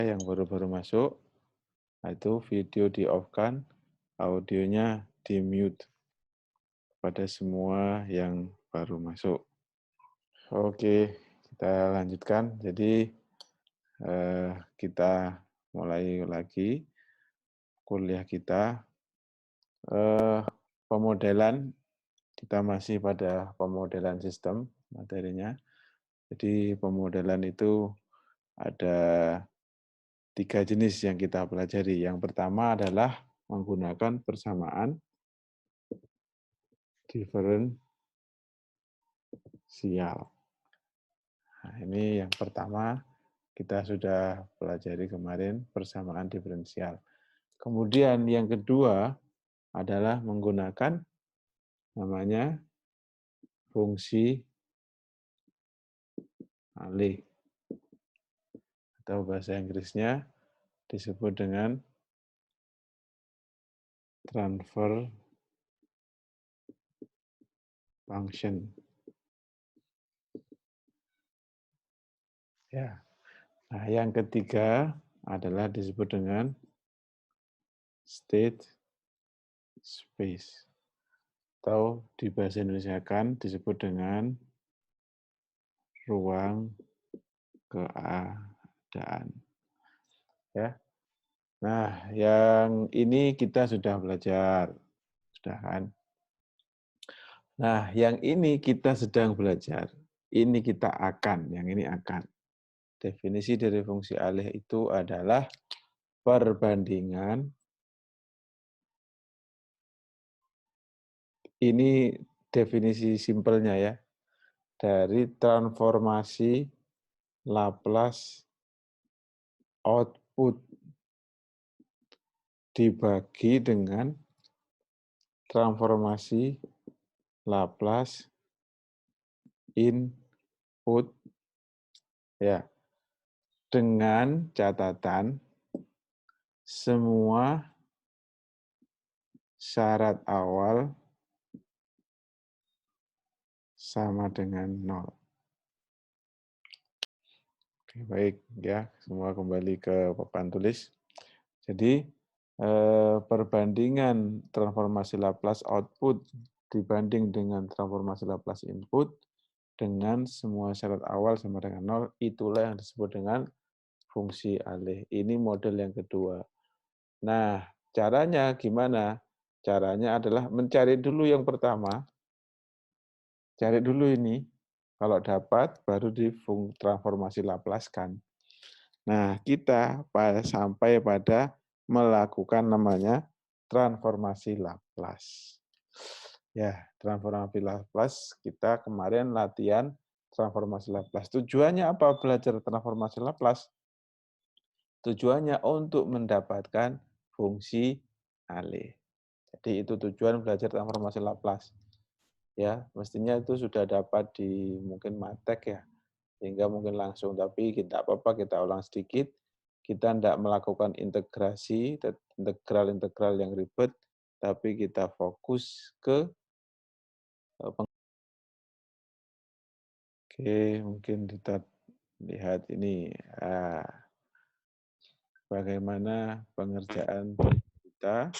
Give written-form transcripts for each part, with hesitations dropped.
yang baru-baru masuk, itu video di-off-kan, audionya di-mute pada semua yang baru masuk. Oke, kita lanjutkan. Jadi kita mulai lagi kuliah kita. Pemodelan, kita masih pada pemodelan sistem materinya. Jadi pemodelan itu ada 3 jenis yang kita pelajari. Yang pertama adalah menggunakan persamaan diferensial. Nah, ini yang pertama kita sudah pelajari kemarin, persamaan diferensial. Kemudian yang kedua adalah menggunakan namanya fungsi alih, atau bahasa Inggrisnya disebut dengan transfer function. Ya. Nah, yang ketiga adalah disebut dengan state space, atau di bahasa Indonesia kan disebut dengan ruang keadaan. Ya. Nah, yang ini kita sudah belajar, sudah kan? Nah, yang ini kita sedang belajar. Ini kita akan, yang ini akan. Definisi dari fungsi alih itu adalah perbandingan. Ini definisi simpelnya ya. Dari transformasi Laplace output dibagi dengan transformasi Laplace input, ya, dengan catatan semua syarat awal sama dengan 0. Oke, baik ya, semua kembali ke papan tulis. Jadi perbandingan transformasi Laplace output dibanding dengan transformasi Laplace input dengan semua syarat awal sama dengan 0, itulah yang disebut dengan fungsi alih. Ini model yang kedua. Nah, caranya gimana? Caranya adalah mencari dulu yang pertama. Cari dulu ini. Kalau dapat, baru transformasi Laplace kan. Nah, kita sampai pada melakukan namanya transformasi Laplace. Ya, transformasi Laplace, kita kemarin latihan transformasi Laplace. Tujuannya apa belajar transformasi Laplace? Tujuannya untuk mendapatkan fungsi alih. Jadi itu tujuan belajar transformasi Laplace. Ya, mestinya itu sudah dapat di mungkin matek ya, sehingga mungkin langsung, tapi tidak apa-apa kita ulang sedikit. Kita tidak melakukan integrasi, integral-integral yang ribet, tapi kita fokus ke Oke, mungkin kita lihat ini bagaimana pengerjaan kita.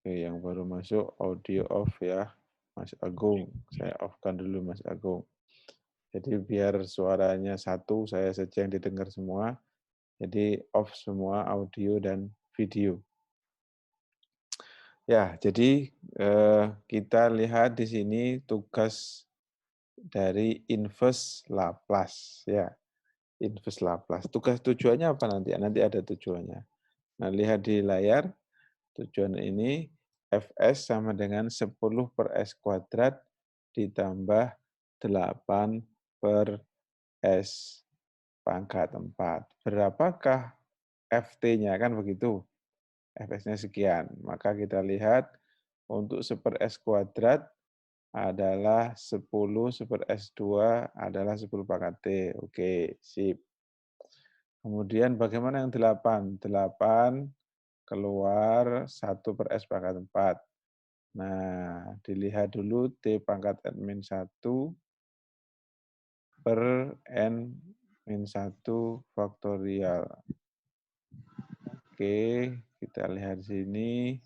Oke, yang baru masuk audio off ya, Mas Agung. Saya off-kan dulu Mas Agung. Jadi biar suaranya satu, saya saja yang didengar semua. Jadi off semua audio dan video. Ya, jadi kita lihat di sini tugas dari inverse Laplace ya. Inverse Laplace. Tujuannya apa nanti? Nanti ada tujuannya. Nah, lihat di layar. Tujuan ini Fs sama dengan 10 per S kuadrat ditambah 8 per S pangkat 4. Berapakah Ft-nya? Kan begitu. Fs-nya sekian. Maka kita lihat untuk 1 per S kuadrat adalah 10, 1 per S2 adalah 10 pangkat T. Oke, sip. Kemudian bagaimana yang 8? 8 keluar 1 per S pangkat 4. Nah, dilihat dulu T pangkat N-1 per n-1 faktorial. Oke, kita lihat sini.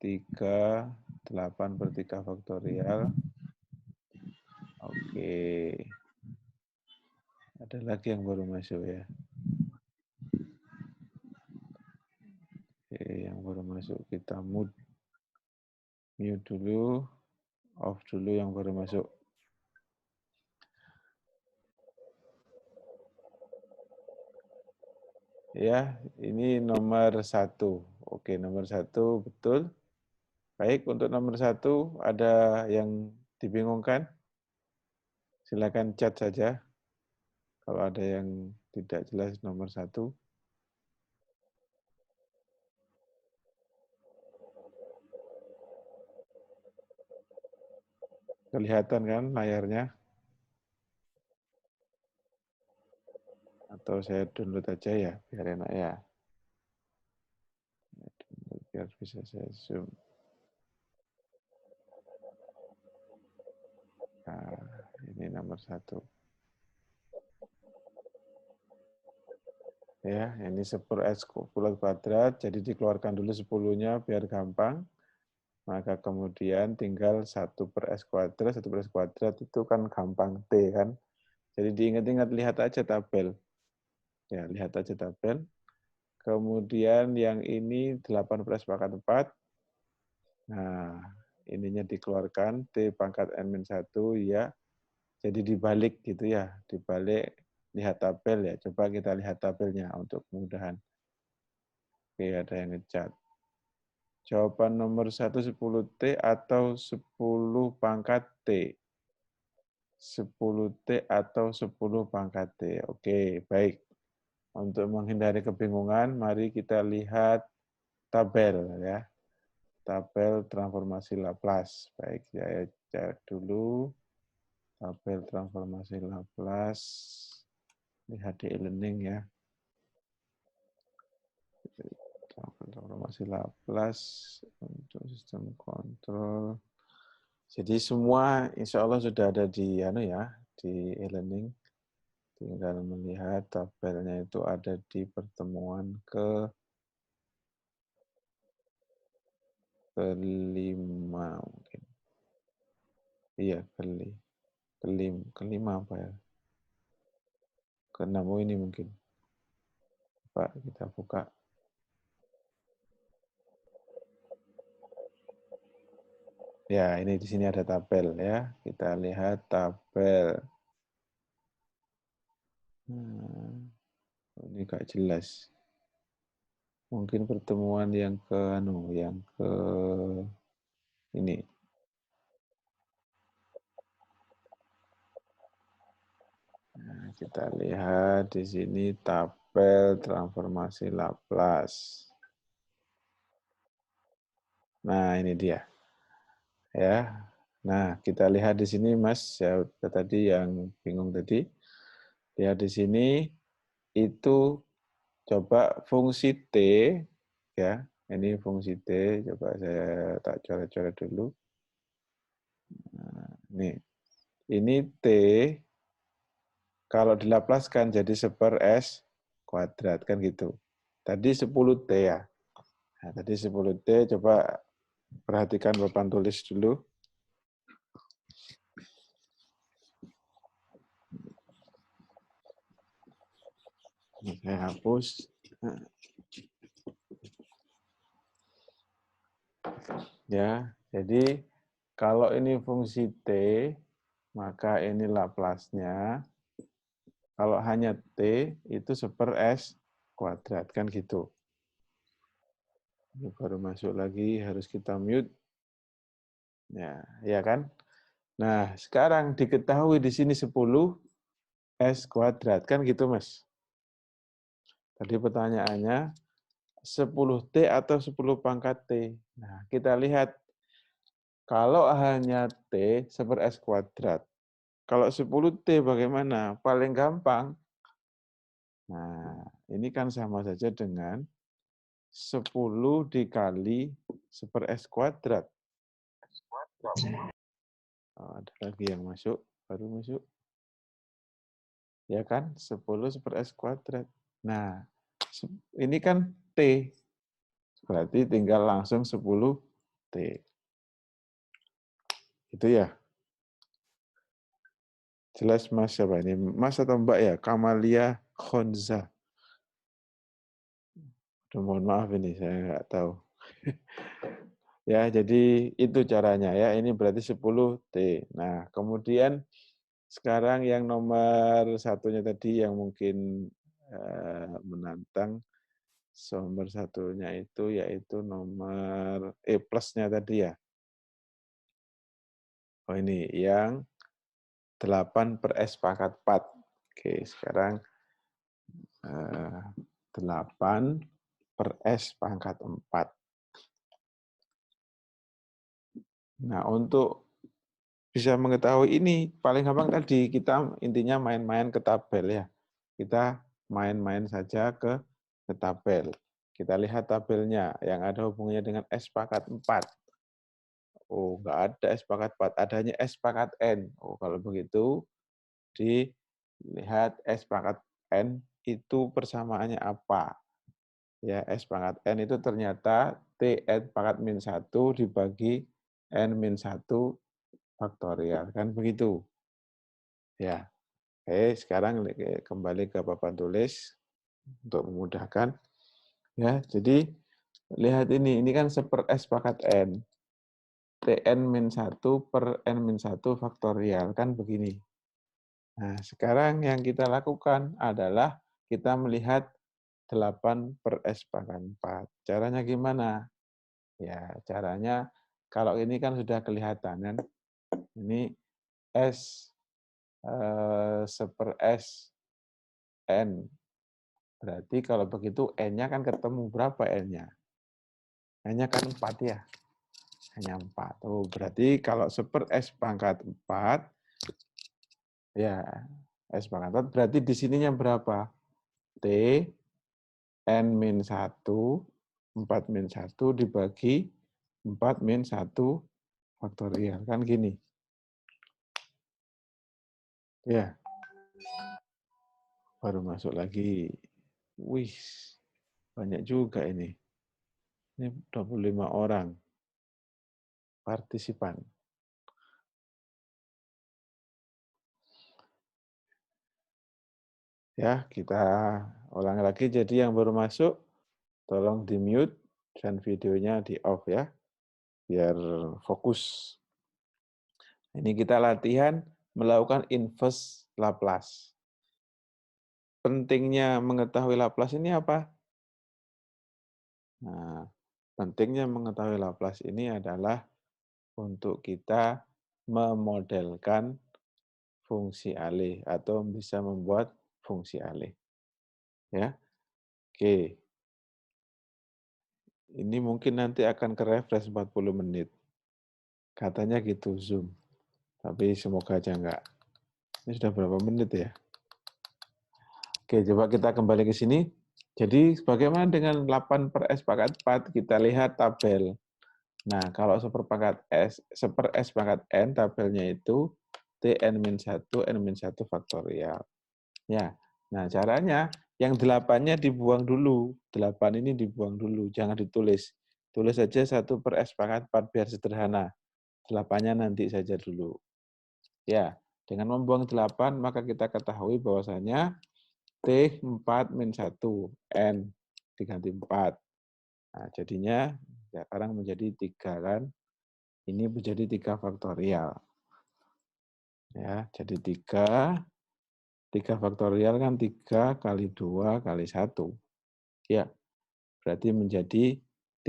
3, 8 per 3 faktorial. Oke. Ada lagi yang baru masuk ya. Oke, yang baru masuk kita mute dulu, off dulu yang baru masuk. Ya, ini nomor 1. Oke, nomor 1 betul. Baik, untuk nomor 1 ada yang dibingungkan? Silakan chat saja. Kalau ada yang tidak jelas nomor 1. Kelihatan kan layarnya? Atau saya download aja ya, biar enak ya. Biar bisa saya zoom. Nah, ini nomor 1. Ya, ini 10x bulat kuadrat, jadi dikeluarkan dulu 10-nya biar gampang. Maka kemudian tinggal 1 per s kuadrat, 1 per s kuadrat itu kan gampang T kan. Jadi diingat-ingat, lihat aja tabel. Ya, lihat aja tabel. Kemudian yang ini 8 per s pangkat 4. Nah, ininya dikeluarkan, T pangkat N-1, ya. Jadi dibalik gitu ya, dibalik, lihat tabel ya. Coba kita lihat tabelnya untuk kemudahan. Oke, ada yang ngecat. Jawaban nomor 1 10T atau 10 pangkat T? 10T atau 10 pangkat T. Oke, baik. Untuk menghindari kebingungan, mari kita lihat tabel ya. Tabel transformasi Laplace. Baik, saya cek dulu tabel transformasi Laplace. Lihat di e-learning ya. Transformasi Laplace untuk sistem kontrol. Jadi semua insya Allah sudah ada di di e-learning. Tinggal melihat tabelnya itu ada di pertemuan kelima mungkin. Iya, kelima apa ya? Keenam, oh ini mungkin. Pak, kita buka. Ya, ini di sini ada tabel ya. Kita lihat tabel. Ini gak jelas. Mungkin pertemuan yang ke ini. Nah, kita lihat di sini tabel transformasi Laplace. Nah, ini dia. Ya. Nah, kita lihat di sini Mas, ya tadi yang bingung tadi. Lihat di sini itu coba fungsi T ya. Ini fungsi T, coba saya tak coret-coret dulu. Nah, ini T kalau dilaplaskan jadi 1 S kuadrat kan gitu. Tadi 10T ya. Nah, tadi 10T, coba perhatikan papan tulis dulu. Saya hapus. Ya, jadi kalau ini fungsi T, maka ini Laplace-nya. Kalau hanya T, itu 1 S kuadrat, kan gitu. Ini baru masuk lagi, harus kita mute. Ya kan? Nah, sekarang diketahui di sini 10 S kuadrat, kan gitu, Mas? Tadi pertanyaannya, 10T atau 10 pangkat T? Nah, kita lihat, kalau hanya T, 1 S kuadrat. Kalau 10T bagaimana? Paling gampang. Nah, ini kan sama saja dengan 10 dikali 1 S kuadrat. Oh, ada lagi yang masuk, baru masuk. Ya kan, 10 per S kuadrat. Nah, ini kan T, berarti tinggal langsung 10 T. Itu ya. Jelas Mas siapa ini? Mas atau Mbak ya? Kamalia Khonza. Aduh, mohon maaf ini, saya nggak tahu. Ya, jadi itu caranya ya. Ini berarti 10 T. Nah, kemudian sekarang yang nomor satunya tadi yang mungkin menantang, nomor satunya itu yaitu nomor plusnya tadi ya. Oh ini yang 8 per S pangkat 4. Oke, sekarang 8 per S pangkat 4. Nah, untuk bisa mengetahui ini, paling gampang tadi, kita intinya main-main ke tabel ya. Kita main-main saja ke tabel. Kita lihat tabelnya yang ada hubungannya dengan S pangkat 4. Oh, nggak ada S pangkat 4, adanya S pangkat N. Oh, kalau begitu, dilihat S pangkat N itu persamaannya apa. Ya, S pangkat N itu ternyata Tn pangkat min 1 dibagi N min 1 faktorial. Kan begitu. Ya, oke, sekarang kembali ke papan tulis untuk memudahkan. Ya, jadi lihat ini kan seper S pangkat N. Tn min 1 per N min 1 faktorial. Kan begini. Nah, sekarang yang kita lakukan adalah kita melihat 8 per S pangkat 4. Caranya gimana? Ya, caranya kalau ini kan sudah kelihatan kan. Ini S seper S N. Berarti kalau begitu N-nya kan ketemu berapa N-nya? N-nya kan 4 ya. Hanya 4. Oh, berarti kalau seper S pangkat 4, ya S pangkat 4, berarti di sininya berapa? T N min 1, 4 min 1 dibagi 4 min 1 faktorial. Kan gini. Ya, baru masuk lagi. Wih, banyak juga ini. Ini 25 orang partisipan. Ya, kita ulang lagi. Jadi yang baru masuk, tolong di-mute dan videonya di-off ya, biar fokus. Ini kita latihan melakukan inverse Laplace. Pentingnya mengetahui Laplace ini apa? Nah, pentingnya mengetahui Laplace ini adalah untuk kita memodelkan fungsi alih atau bisa membuat fungsi alih. Ya, oke. Ini mungkin nanti akan ke-refresh 40 menit. Katanya gitu Zoom. Tapi semoga aja enggak. Ini sudah berapa menit ya? Oke, coba kita kembali ke sini. Jadi bagaimana dengan 8 per S pangkat 4? Kita lihat tabel. Nah, kalau seper S pangkat N, tabelnya itu Tn-1, N-1 faktorial. Ya, nah caranya yang 8-nya dibuang dulu. 8 ini dibuang dulu, jangan ditulis. Tulis saja 1 per S pangkat 4 biar sederhana. 8-nya nanti saja dulu. Ya, dengan membuang 8, maka kita ketahui bahwasanya T4 min 1, N diganti 4. Nah, jadinya sekarang menjadi 3 kan. Ini menjadi 3 faktorial. Ya, jadi 3 faktorial kan 3 kali 2 kali 1. Ya, berarti menjadi T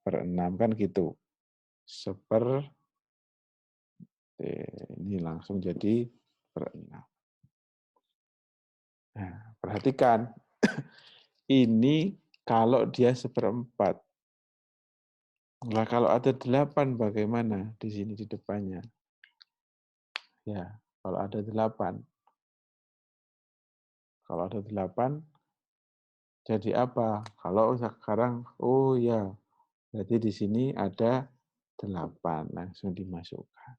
per 6 kan gitu. Seper T, ini langsung jadi per 6. Nah, perhatikan. Ini kalau dia seperempat. Nah, kalau ada 8 bagaimana di sini di depannya? Ya, kalau ada 8. Kalau ada 8, jadi apa? Kalau sekarang, oh ya, berarti di sini ada 8. Langsung dimasukkan.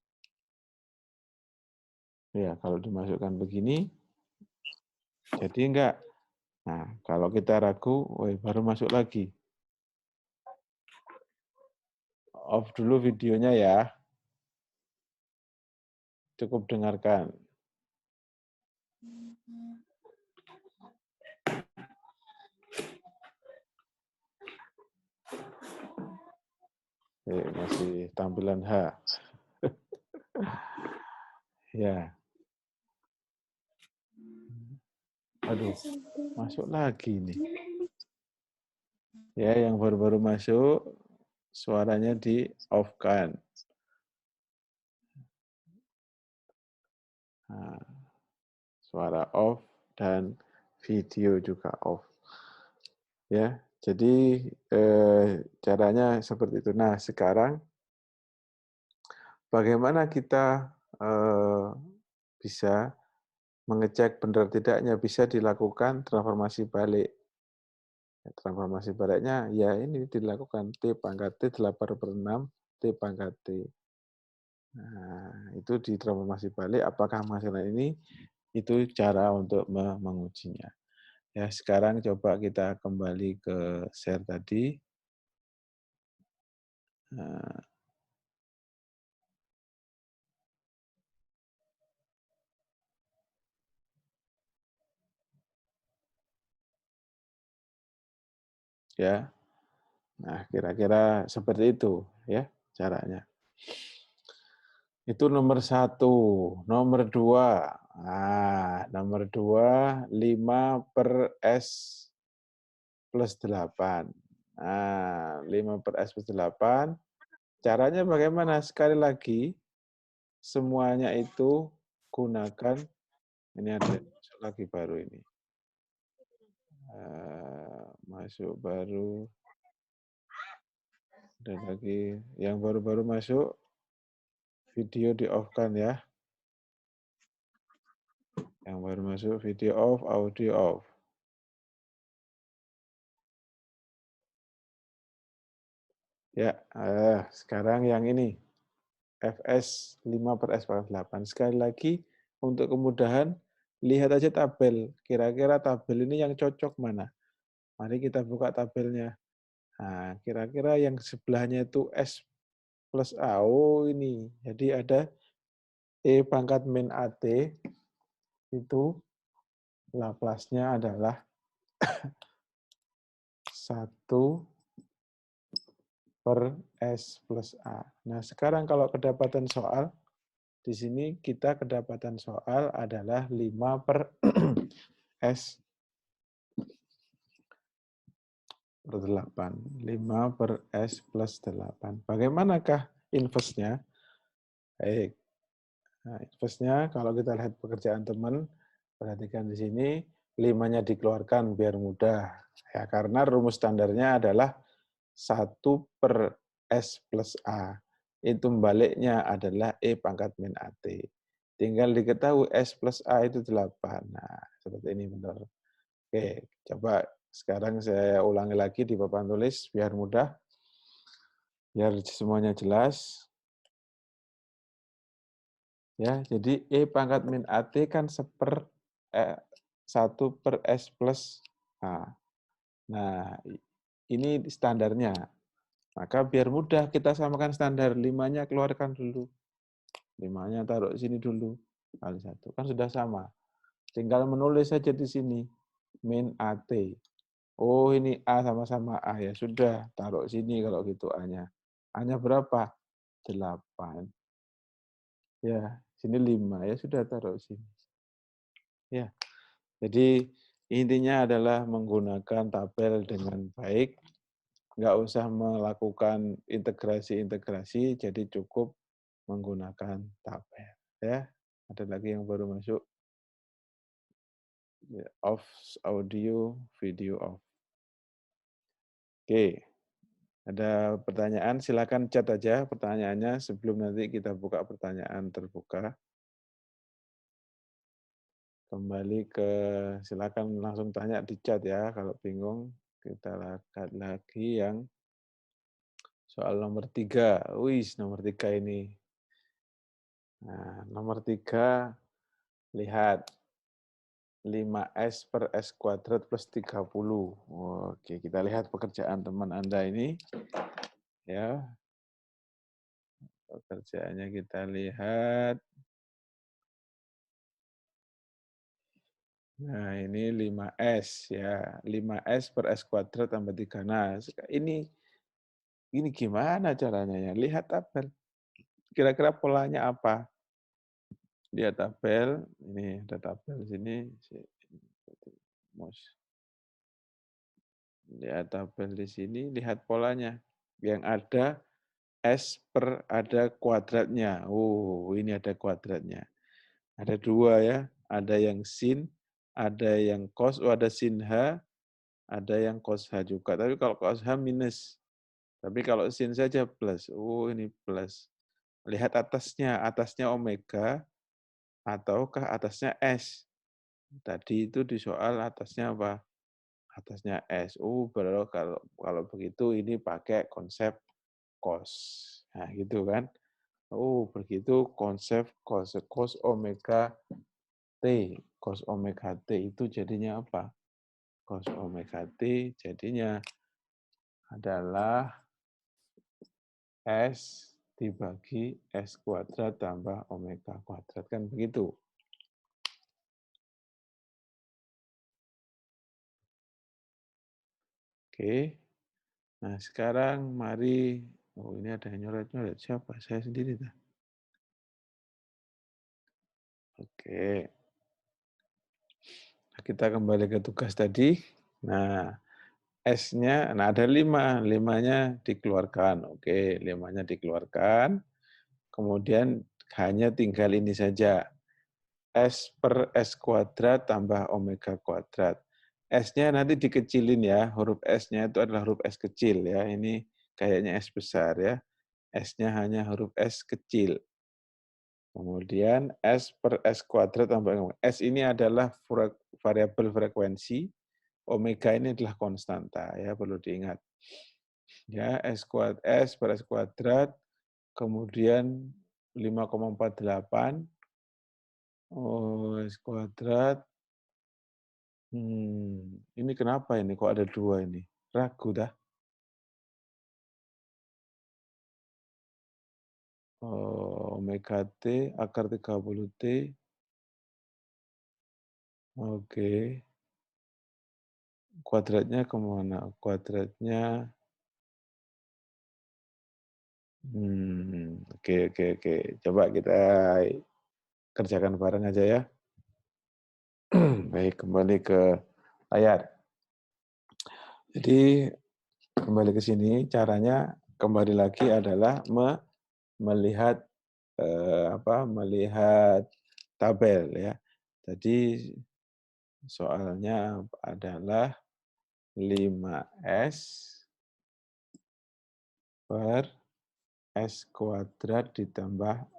Ya, kalau dimasukkan begini, jadi enggak. Nah, kalau kita ragu, baru masuk lagi. Off dulu videonya ya. Cukup dengarkan. Masih tampilan H. Ya. Aduh, masuk lagi nih. Ya, yang baru-baru masuk, suaranya di-off-kan. Nah, suara off dan video juga off. Ya, jadi caranya seperti itu. Nah, sekarang bagaimana kita bisa mengecek benar tidaknya? Bisa dilakukan transformasi balik. Transformasi baliknya ya ini dilakukan T pangkat T 8/6 T pangkat T. Nah, itu di transformasi balik apakah masalah ini itu cara untuk mengujinya. Ya, sekarang coba kita kembali ke share tadi. Nah, ya. Nah, kira-kira seperti itu ya caranya. Itu nomor satu. Nomor dua. Nah, nomor dua, 5/S plus 8. Nah, 5/S plus 8. Caranya bagaimana? Sekali lagi, semuanya itu gunakan, ini ada masuk lagi baru ini. Masuk baru, ada lagi. Yang baru-baru masuk, video di-off-kan ya. Yang baru masuk, video off, audio off. Ya, sekarang yang ini. FS 5/S pangkat 8. Sekali lagi, untuk kemudahan, lihat aja tabel. Kira-kira tabel ini yang cocok mana? Mari kita buka tabelnya. Nah, kira-kira yang sebelahnya itu S plus A. Oh, ini. Jadi ada E pangkat min AT, itu Laplace-nya adalah 1/S plus A. Nah, sekarang kalau kedapatan soal, di sini kita kedapatan soal adalah 5/S per 8. 5/S plus 8. Bagaimanakah inverse-nya? Baik. Nah, inverse-nya kalau kita lihat pekerjaan teman, perhatikan di sini, 5-nya dikeluarkan biar mudah. Ya, karena rumus standarnya adalah 1/S plus A. Itu baliknya adalah E pangkat min AT. Tinggal diketahui S plus A itu 8. Nah, seperti ini benar. Oke, coba sekarang saya ulangi lagi di papan tulis biar mudah, biar semuanya jelas. Ya, jadi E pangkat min AT kan 1/S plus A. Nah, ini standarnya. Maka biar mudah kita samakan standar. 5-nya keluarkan dulu. 5-nya taruh sini dulu. Kali 1. Kan sudah sama. Tinggal menulis saja di sini. Min AT. Oh, ini A sama-sama A. Ya sudah, taruh sini kalau gitu A-nya. A-nya berapa? 8. Ya, sini 5. Ya sudah, taruh sini. Ya, jadi intinya adalah menggunakan tabel dengan baik. Nggak usah melakukan integrasi-integrasi, jadi cukup menggunakan tabel. Ya, ada lagi yang baru masuk. Ya, off audio, video off. Oke, ada pertanyaan, silakan chat aja pertanyaannya sebelum nanti kita buka pertanyaan terbuka. Kembali ke, silakan langsung tanya di chat ya, kalau bingung. Kita lihat lagi yang soal nomor 3. Wih, nomor 3 ini. Nah, nomor 3. Lihat, 5S per S kuadrat plus 30. Oke, kita lihat pekerjaan teman Anda ini. Ya, pekerjaannya kita lihat. Nah, ini 5S ya. 5S per S kuadrat tambah 3. Nah, ini gimana caranya ya? Lihat tabel. Kira-kira polanya apa? Lihat tabel, ini ada tabel sini. Lihat tabel di sini, lihat polanya. Yang ada S per ada kuadratnya. Oh, ini ada kuadratnya. Ada 2 ya. Ada yang sin, ada yang cos, ada sin H, ada yang cos H juga. Tapi kalau cos H minus. Tapi kalau sin saja plus. Oh, ini plus. Lihat atasnya. Atasnya omega ataukah atasnya S. Tadi itu di soal atasnya apa? Atasnya S. Baru kalau begitu ini pakai konsep cos. Nah, gitu kan. Begitu konsep cos omega T. Cos omega T itu jadinya apa? Cos omega T jadinya adalah S dibagi S kuadrat tambah omega kuadrat. Kan begitu. Oke. Nah, sekarang mari, ini ada yang nyoret-nyoret. Siapa? Saya sendiri. Oke. Kita kembali ke tugas tadi. Nah, S-nya, ada 5. 5-nya dikeluarkan. Oke, 5-nya dikeluarkan. Kemudian hanya tinggal ini saja. S per S kuadrat tambah omega kuadrat. S-nya nanti dikecilin ya. Huruf S-nya itu adalah huruf S kecil ya. Ini kayaknya S besar ya. S-nya hanya huruf S kecil. Kemudian S per S kuadrat tambah S ini adalah variabel frekuensi, omega ini adalah konstanta ya, perlu diingat. Ya, S per S kuadrat, kemudian 5,48 S kuadrat. Ini kenapa ini kok ada 2 ini? Ragu dah. Omega T akar 30 T. Oke. Kuadratnya kemana? Kuadratnya oke. Coba kita kerjakan bareng aja ya. Baik, kembali ke layar. Jadi kembali ke sini, caranya kembali lagi adalah melihat melihat tabel ya. Jadi soalnya adalah 5S per S kuadrat ditambah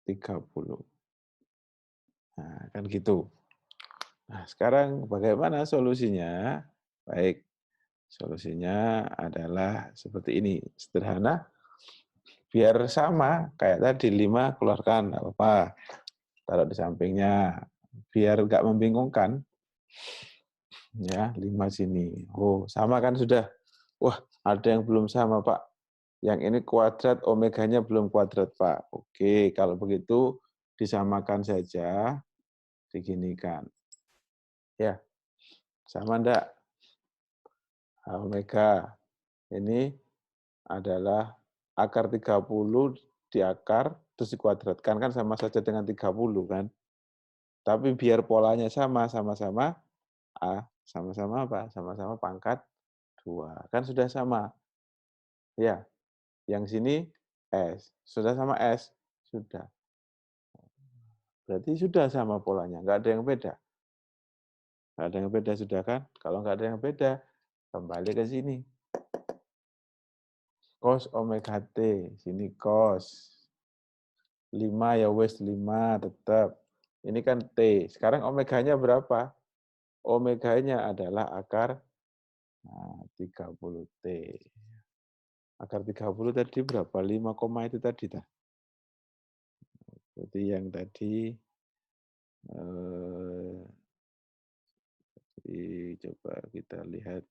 30. Nah, kan gitu. Nah, sekarang bagaimana solusinya? Baik, solusinya adalah seperti ini. Sederhana, biar sama. Kayak tadi 5 keluarkan, nggak apa-apa. Taruh di sampingnya. Biar nggak membingungkan. Ya, 5 sini. Sama kan sudah. Wah, ada yang belum sama, Pak. Yang ini kuadrat, omeganya belum kuadrat, Pak. Oke, kalau begitu disamakan saja, diginikan. Ya, sama enggak? Omega ini adalah akar 30 di akar, terus dikuadratkan, kan sama saja dengan 30 kan. Tapi biar polanya sama-sama A, sama-sama apa? Sama-sama pangkat 2. Kan sudah sama. Ya, yang sini S. Sudah sama S? Sudah. Berarti sudah sama polanya, nggak ada yang beda. Nggak ada yang beda sudah kan? Kalau nggak ada yang beda, kembali ke sini. Cos omega T, sini cos. 5 ya wes 5 tetap. Ini kan T. Sekarang omeganya berapa? Omeganya adalah akar 30 T. Akar 30 tadi berapa? 5, itu tadi. Berarti yang tadi Eh, coba kita lihat.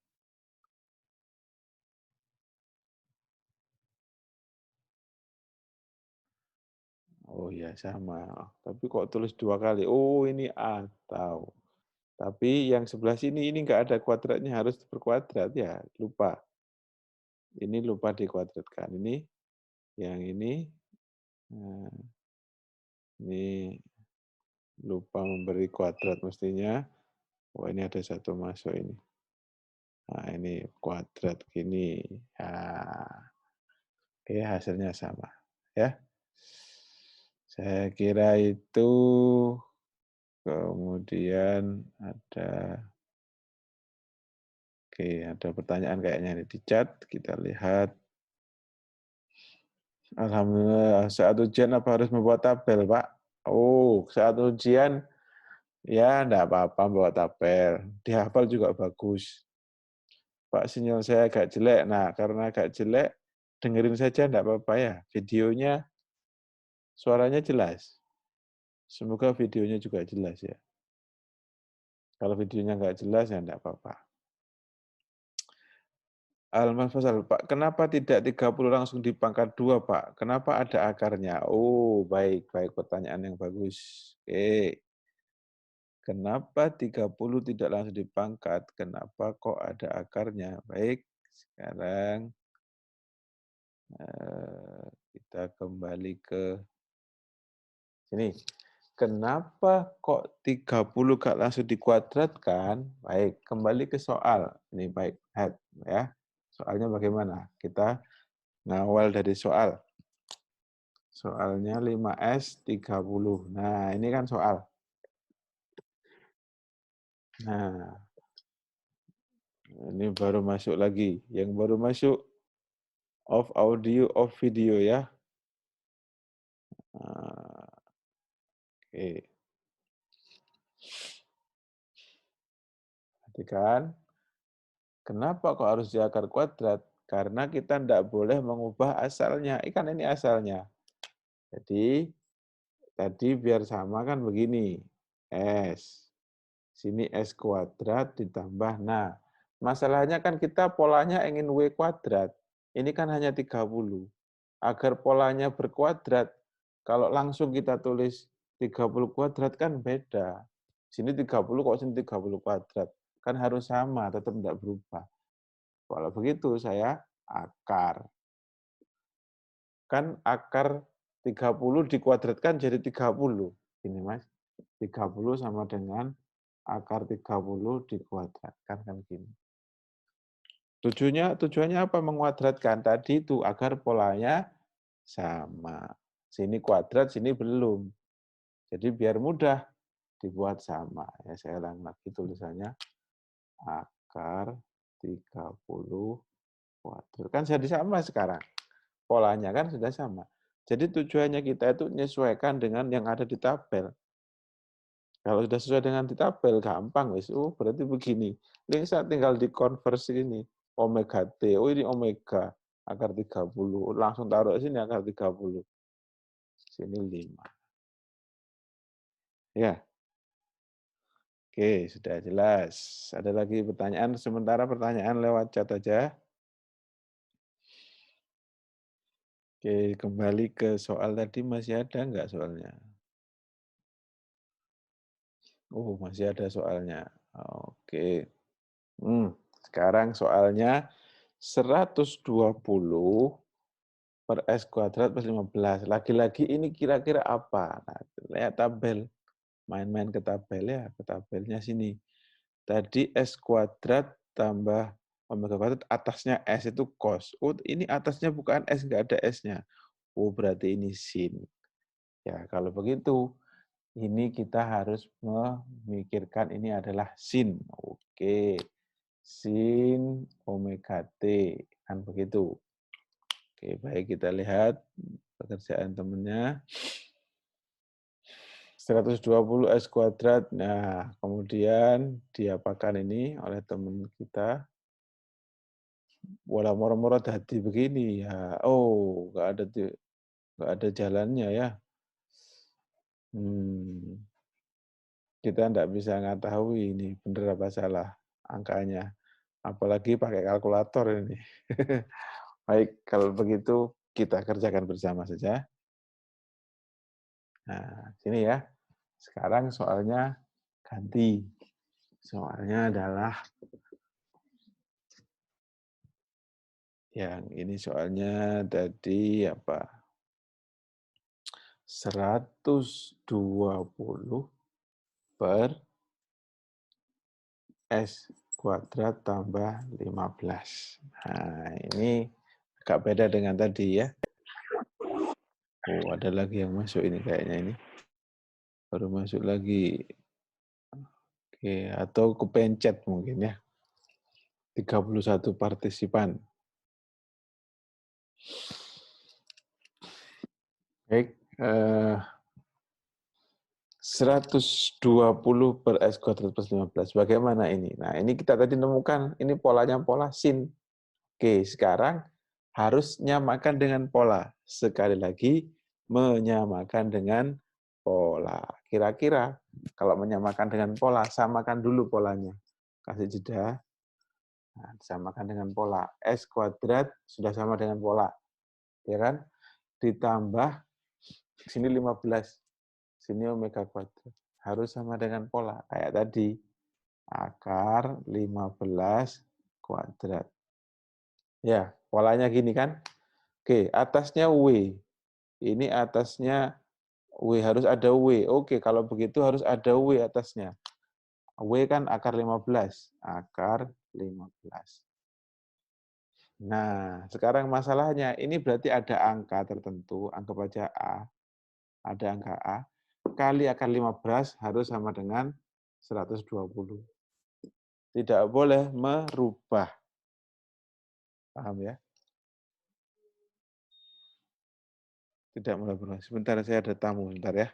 Oh ya sama. Tapi kok tulis 2 kali? Oh ini atau. Tapi yang sebelah sini ini nggak ada kuadratnya, harus berkuadrat ya. Lupa. Ini lupa dikuadratkan. Ini yang nah, ini lupa memberi kuadrat mestinya. Oh ini ada satu masuk ini. Nah ini kuadrat gini. Nah, oke hasilnya sama. Ya. Saya kira itu. Kemudian ada pertanyaan kayaknya ini di chat, kita lihat. Alhamdulillah, saat ujian apa harus membuat tabel, Pak? Oh, saat ujian ya enggak apa-apa membawa tabel. Dihafal juga bagus. Pak, sinyal saya agak jelek. Nah, karena agak jelek, dengerin saja enggak apa-apa ya. Videonya, suaranya jelas. Semoga videonya juga jelas ya. Kalau videonya enggak jelas ya enggak apa-apa. Mas Fasal, Pak, kenapa tidak 30 langsung dipangkat 2, Pak? Kenapa ada akarnya? Oh, baik, baik, pertanyaan yang bagus. Oke. Kenapa 30 tidak langsung dipangkat? Kenapa kok ada akarnya? Baik, sekarang kita kembali ke sini. Kenapa kok 30 gak langsung dikuadratkan? Baik, kembali ke soal. Ini baik, lihat ya. Soalnya bagaimana? Kita ngawal dari soal. Soalnya 5S 30. Nah, ini kan soal. Nah, ini baru masuk lagi. Yang baru masuk off audio, off video ya. Nah, oke. Perhatikan. Kenapa kok harus di akar kuadrat? Karena kita tidak boleh mengubah asalnya. Ikan ini asalnya. Jadi, tadi biar sama kan begini. S. Sini S kuadrat ditambah. Nah, masalahnya kan kita polanya ingin W kuadrat. Ini kan hanya 30. Agar polanya berkuadrat, kalau langsung kita tulis 30 kuadrat kan beda. Sini 30 kok sini 30 kuadrat. Kan harus sama, tetap tidak berubah. Kalau begitu saya akar. Kan akar 30 dikuadratkan jadi 30. Ini Mas, 30 sama dengan akar 30 dikuadratkan kan gini. Tujuannya apa menguadratkan? Tadi itu agar polanya sama. Sini kuadrat, sini belum. Jadi biar mudah dibuat sama. Ya, saya ulang lagi tulisannya. Akar 30 kuadrat. Kan jadi sama sekarang. Polanya kan sudah sama. Jadi tujuannya kita itu menyesuaikan dengan yang ada di tabel. Kalau sudah sesuai dengan di tabel, gampang. Wis. Berarti begini. Ini saya tinggal dikonversi ini. Omega T. Oh, ini omega. Akar 30. Langsung taruh sini akar 30. Sini 5. Ya, oke, sudah jelas. Ada lagi pertanyaan? Sementara pertanyaan lewat chat aja. Oke, kembali ke soal tadi masih ada nggak soalnya? Oh, masih ada soalnya. Oke. Sekarang soalnya 120 per S kuadrat plus 15. Lagi-lagi ini kira-kira apa? Nah, lihat tabel. Main-main ke tabel ya, ke tabelnya sini. Tadi S kuadrat tambah omega kuadrat, atasnya S itu cos. Oh, ini atasnya bukan S, nggak ada S-nya. Oh, berarti ini sin. Ya, kalau begitu, ini kita harus memikirkan ini adalah sin. Oke, sin omega T. Kan begitu. Oke, baik kita lihat pekerjaan temannya. 120 S kuadrat. Nah, kemudian diapakan ini oleh teman kita. Wala moro-moro tadi begini ya. Oh, nggak ada jalannya ya. Hmm. Kita tidak bisa mengetahui ini benar apa salah angkanya. Apalagi pakai kalkulator ini. Baik, kalau begitu kita kerjakan bersama saja. Nah, sini ya. Sekarang soalnya ganti. Soalnya adalah yang ini soalnya tadi apa? 120 per S kuadrat tambah 15. Nah, ini agak beda dengan tadi ya. Oh, ada lagi yang masuk ini kayaknya ini. Baru masuk lagi. Oke, atau kepencet mungkin ya. 31 partisipan. Baik, 120 per S kuadrat plus 15. Bagaimana ini? Nah, ini kita tadi nemukan, ini polanya pola sin. Oke, sekarang harus nyamakan dengan pola. Sekali lagi, menyamakan dengan pola. Kira-kira kalau menyamakan dengan pola, samakan dulu polanya. Kasih jeda. Nah, samakan dengan pola. S kuadrat sudah sama dengan pola. Ya kan? Ditambah, sini 15. Sini omega kuadrat. Harus sama dengan pola. Kayak tadi. Akar 15 kuadrat. Ya, polanya gini kan? Oke, atasnya W. Ini atasnya W, harus ada W. Oke, kalau begitu harus ada W atasnya. W kan akar 15. Akar 15. Nah, sekarang masalahnya, ini berarti ada angka tertentu, anggap aja A, ada angka A, kali akar 15 harus sama dengan 120. Tidak boleh merubah. Paham ya? Tidak boleh berubah. Sebentar, saya ada tamu, sebentar ya.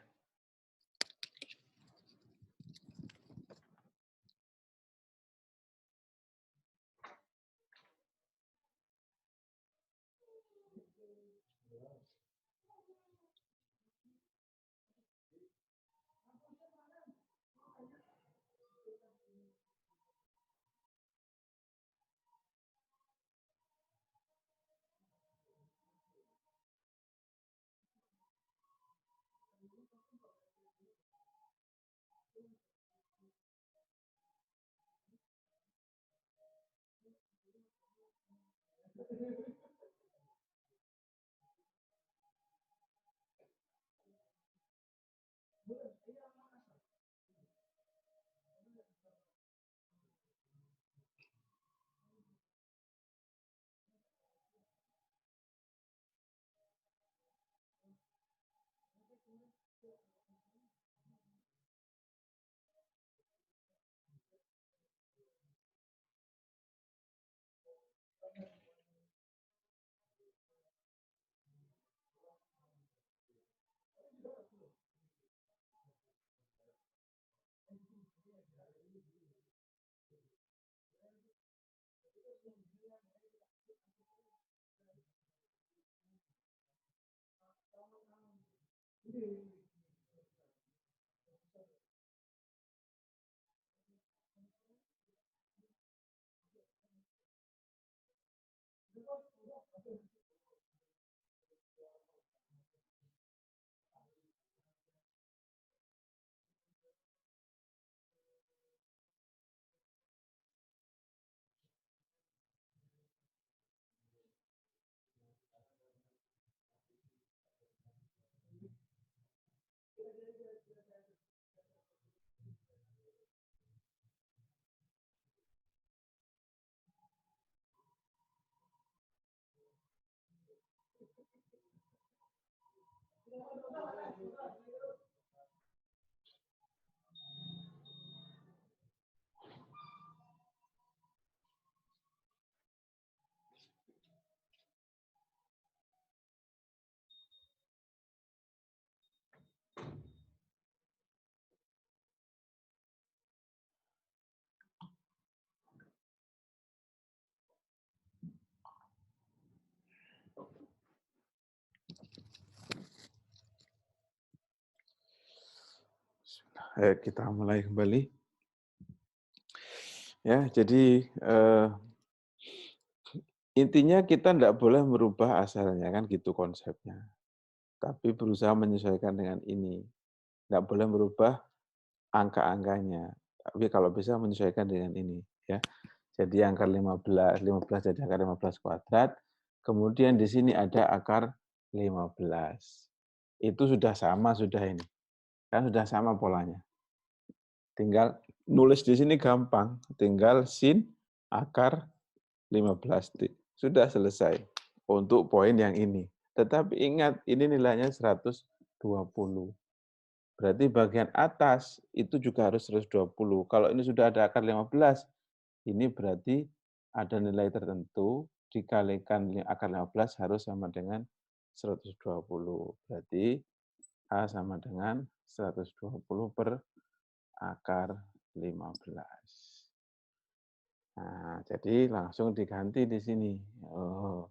Kita mulai kembali. Ya, jadi intinya kita tidak boleh merubah asalnya kan gitu konsepnya. Tapi berusaha menyesuaikan dengan ini. Tidak boleh merubah angka-angkanya. Tapi kalau bisa menyesuaikan dengan ini, ya. Jadi angka 15, 15 jadi akar 15 kuadrat. Kemudian di sini ada akar 15. Itu sudah sama sudah ini. Kan sudah sama polanya. Tinggal nulis di sini gampang, tinggal sin akar 15. Sudah selesai untuk poin yang ini. Tetapi ingat, ini nilainya 120. Berarti bagian atas itu juga harus 120. Kalau ini sudah ada akar 15, ini berarti ada nilai tertentu dikalikan akar 15 harus sama dengan 120. Berarti A sama dengan 120 per akar 15. Nah, jadi langsung diganti di sini. Oh,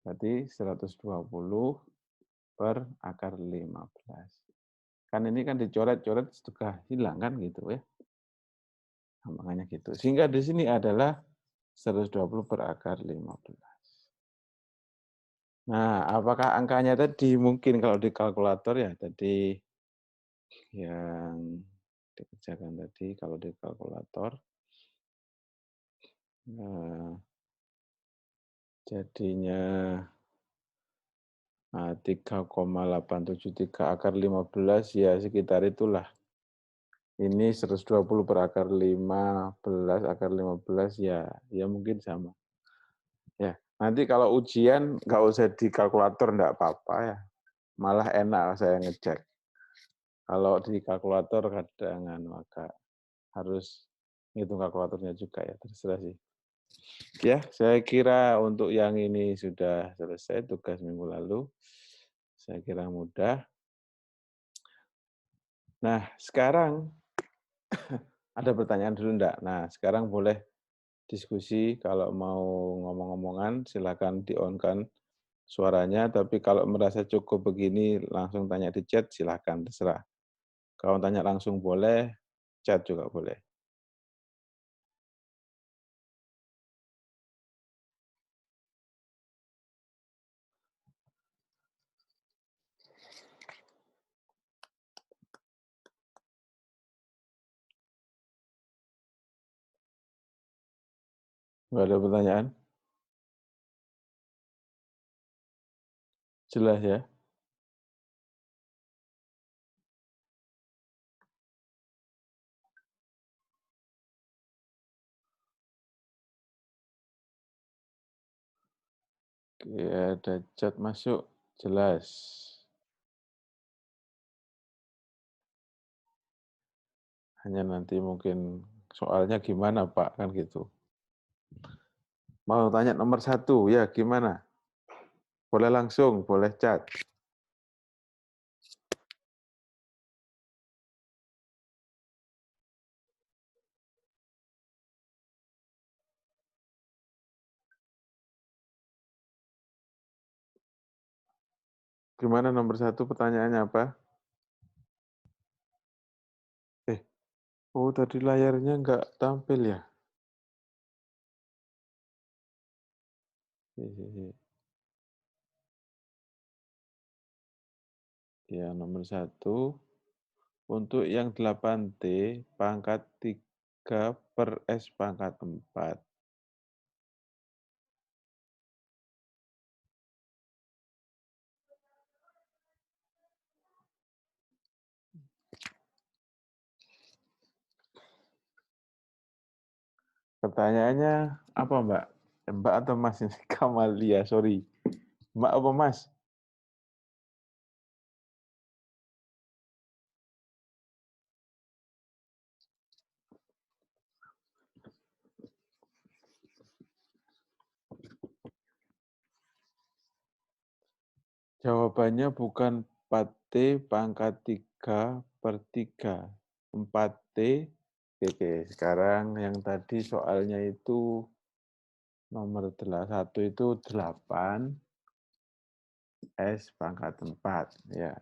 berarti 120 per akar 15. Kan ini kan dicoret-coret juga hilang kan gitu ya. Nah, makanya gitu. Sehingga di sini adalah 120 per akar 15. Nah, apakah angkanya tadi mungkin kalau di kalkulator ya tadi yang dikerjakan tadi kalau di kalkulator jadinya 3,873 akar 15 ya sekitar itulah. Ini 120 per akar 15, akar 15 ya mungkin sama. Ya, nanti kalau ujian nggak usah di kalkulator nggak apa-apa ya. Malah enak saya ngecek. Kalau di kalkulator kadang agak harus ngitung kalkulatornya juga ya, terserah sih. Ya, saya kira untuk yang ini sudah selesai tugas minggu lalu. Saya kira mudah. Nah, sekarang ada pertanyaan dulu enggak? Nah, sekarang boleh diskusi kalau mau ngomong-ngomongan silakan di-on-kan suaranya, tapi kalau merasa cukup begini langsung tanya di chat silakan terserah. Kalau tanya langsung boleh, chat juga boleh. Enggak ada pertanyaan? Jelas ya? Oke, ada chat masuk, jelas. Hanya nanti mungkin soalnya gimana Pak, kan gitu. Mau tanya nomor 1, ya gimana? Boleh langsung, boleh chat. Gimana nomor 1 pertanyaannya apa? Oh tadi layarnya nggak tampil ya? Ya, nomor 1. Untuk yang 8T, pangkat 3 per S pangkat 4. Pertanyaannya apa, Mbak? Mbak atau Mas ini? Kamalia, sorry. Mbak apa Mas? Jawabannya bukan 4T pangkat 3 per 3. 4T. Oke, sekarang yang tadi soalnya itu nomor 1 itu 8 S pangkat 4. Ya,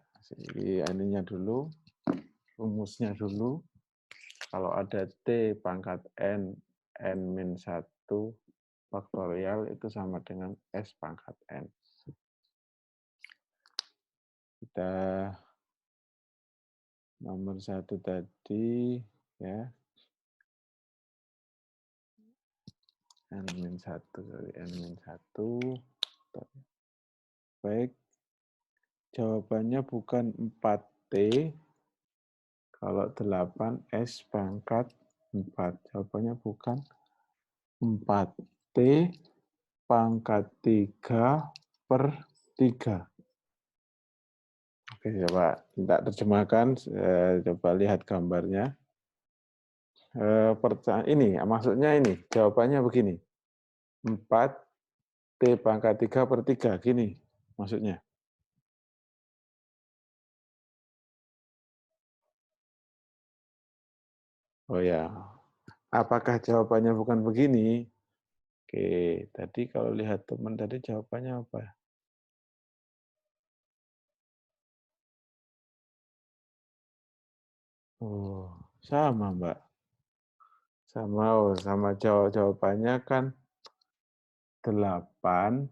ininya dulu. rumusnya dulu. Kalau ada T pangkat N-1 faktorial itu sama dengan S pangkat N. Kita nomor 1 tadi, ya, N-1, sorry, N-1. Baik, jawabannya bukan 4T, kalau 8S pangkat 4. Jawabannya bukan 4T pangkat 3 per 3. Oke, coba minta terjemahkan, coba lihat gambarnya. Ini, maksudnya ini, jawabannya begini. 4T pangkat 3 per 3, gini maksudnya. Oh ya, apakah jawabannya bukan begini? Oke, tadi kalau lihat teman tadi jawabannya apa? Oh, sama Mbak. Sama, sama jawabannya kan 8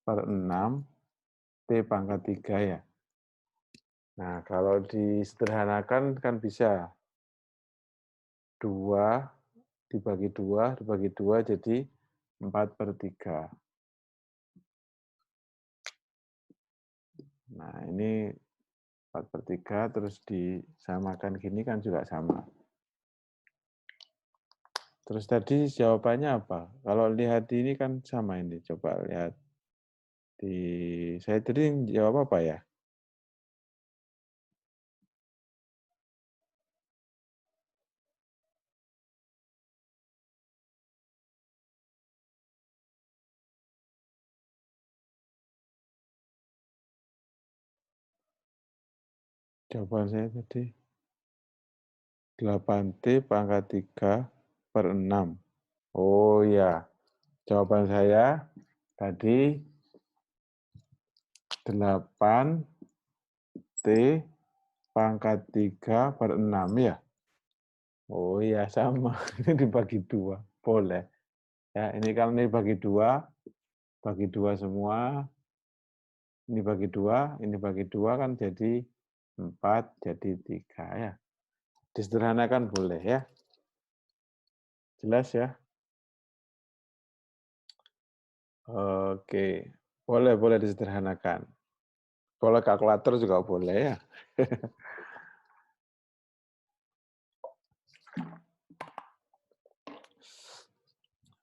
per 6 T pangkat 3 ya. Nah, kalau disederhanakan kan bisa 2 dibagi 2 jadi 4 per 3. Nah, ini 4 per 3 terus disamakan gini kan juga sama. Terus tadi jawabannya apa? Kalau lihat ini kan sama ini. Coba lihat di saya tadi jawab apa ya? Jawaban saya tadi 8T pangkat 3 per 6. Oh ya, jawaban saya tadi 8T pangkat 3 per 6 ya. Oh iya sama, ini dibagi 2, boleh. Ya, ini kalau ini bagi 2 semua, ini bagi 2 kan jadi 4, jadi 3 ya. Disederhanakan boleh ya. Jelas ya? Oke, boleh disederhanakan. Kalau kalkulator juga boleh ya.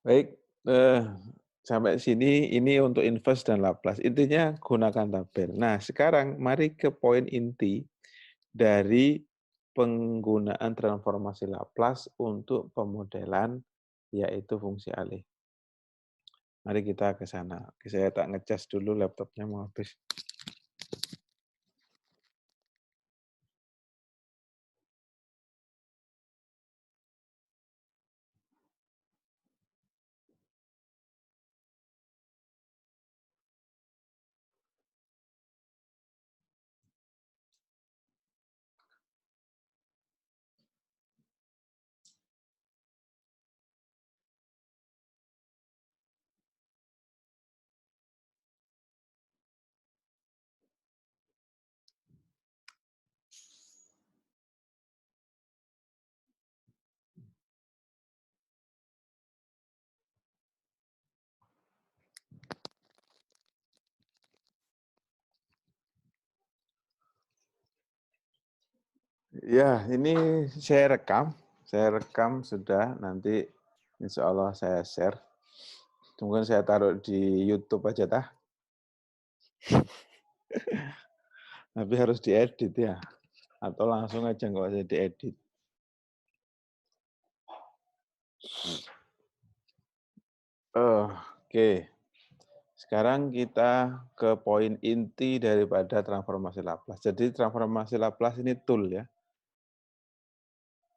Baik, sampai sini ini untuk inverse dan Laplace. Intinya gunakan tabel. Nah, sekarang mari ke poin inti dari penggunaan transformasi Laplace untuk pemodelan yaitu fungsi alih. Mari kita ke sana. Oke, saya tak ngecas dulu, laptopnya mau habis. Ya, ini saya rekam sudah, nanti insya Allah saya share. Mungkin saya taruh di YouTube aja tah. Tapi harus diedit ya, atau langsung aja nggak usah diedit. Oke, sekarang kita ke poin inti daripada transformasi Laplace. Jadi transformasi Laplace ini tool ya.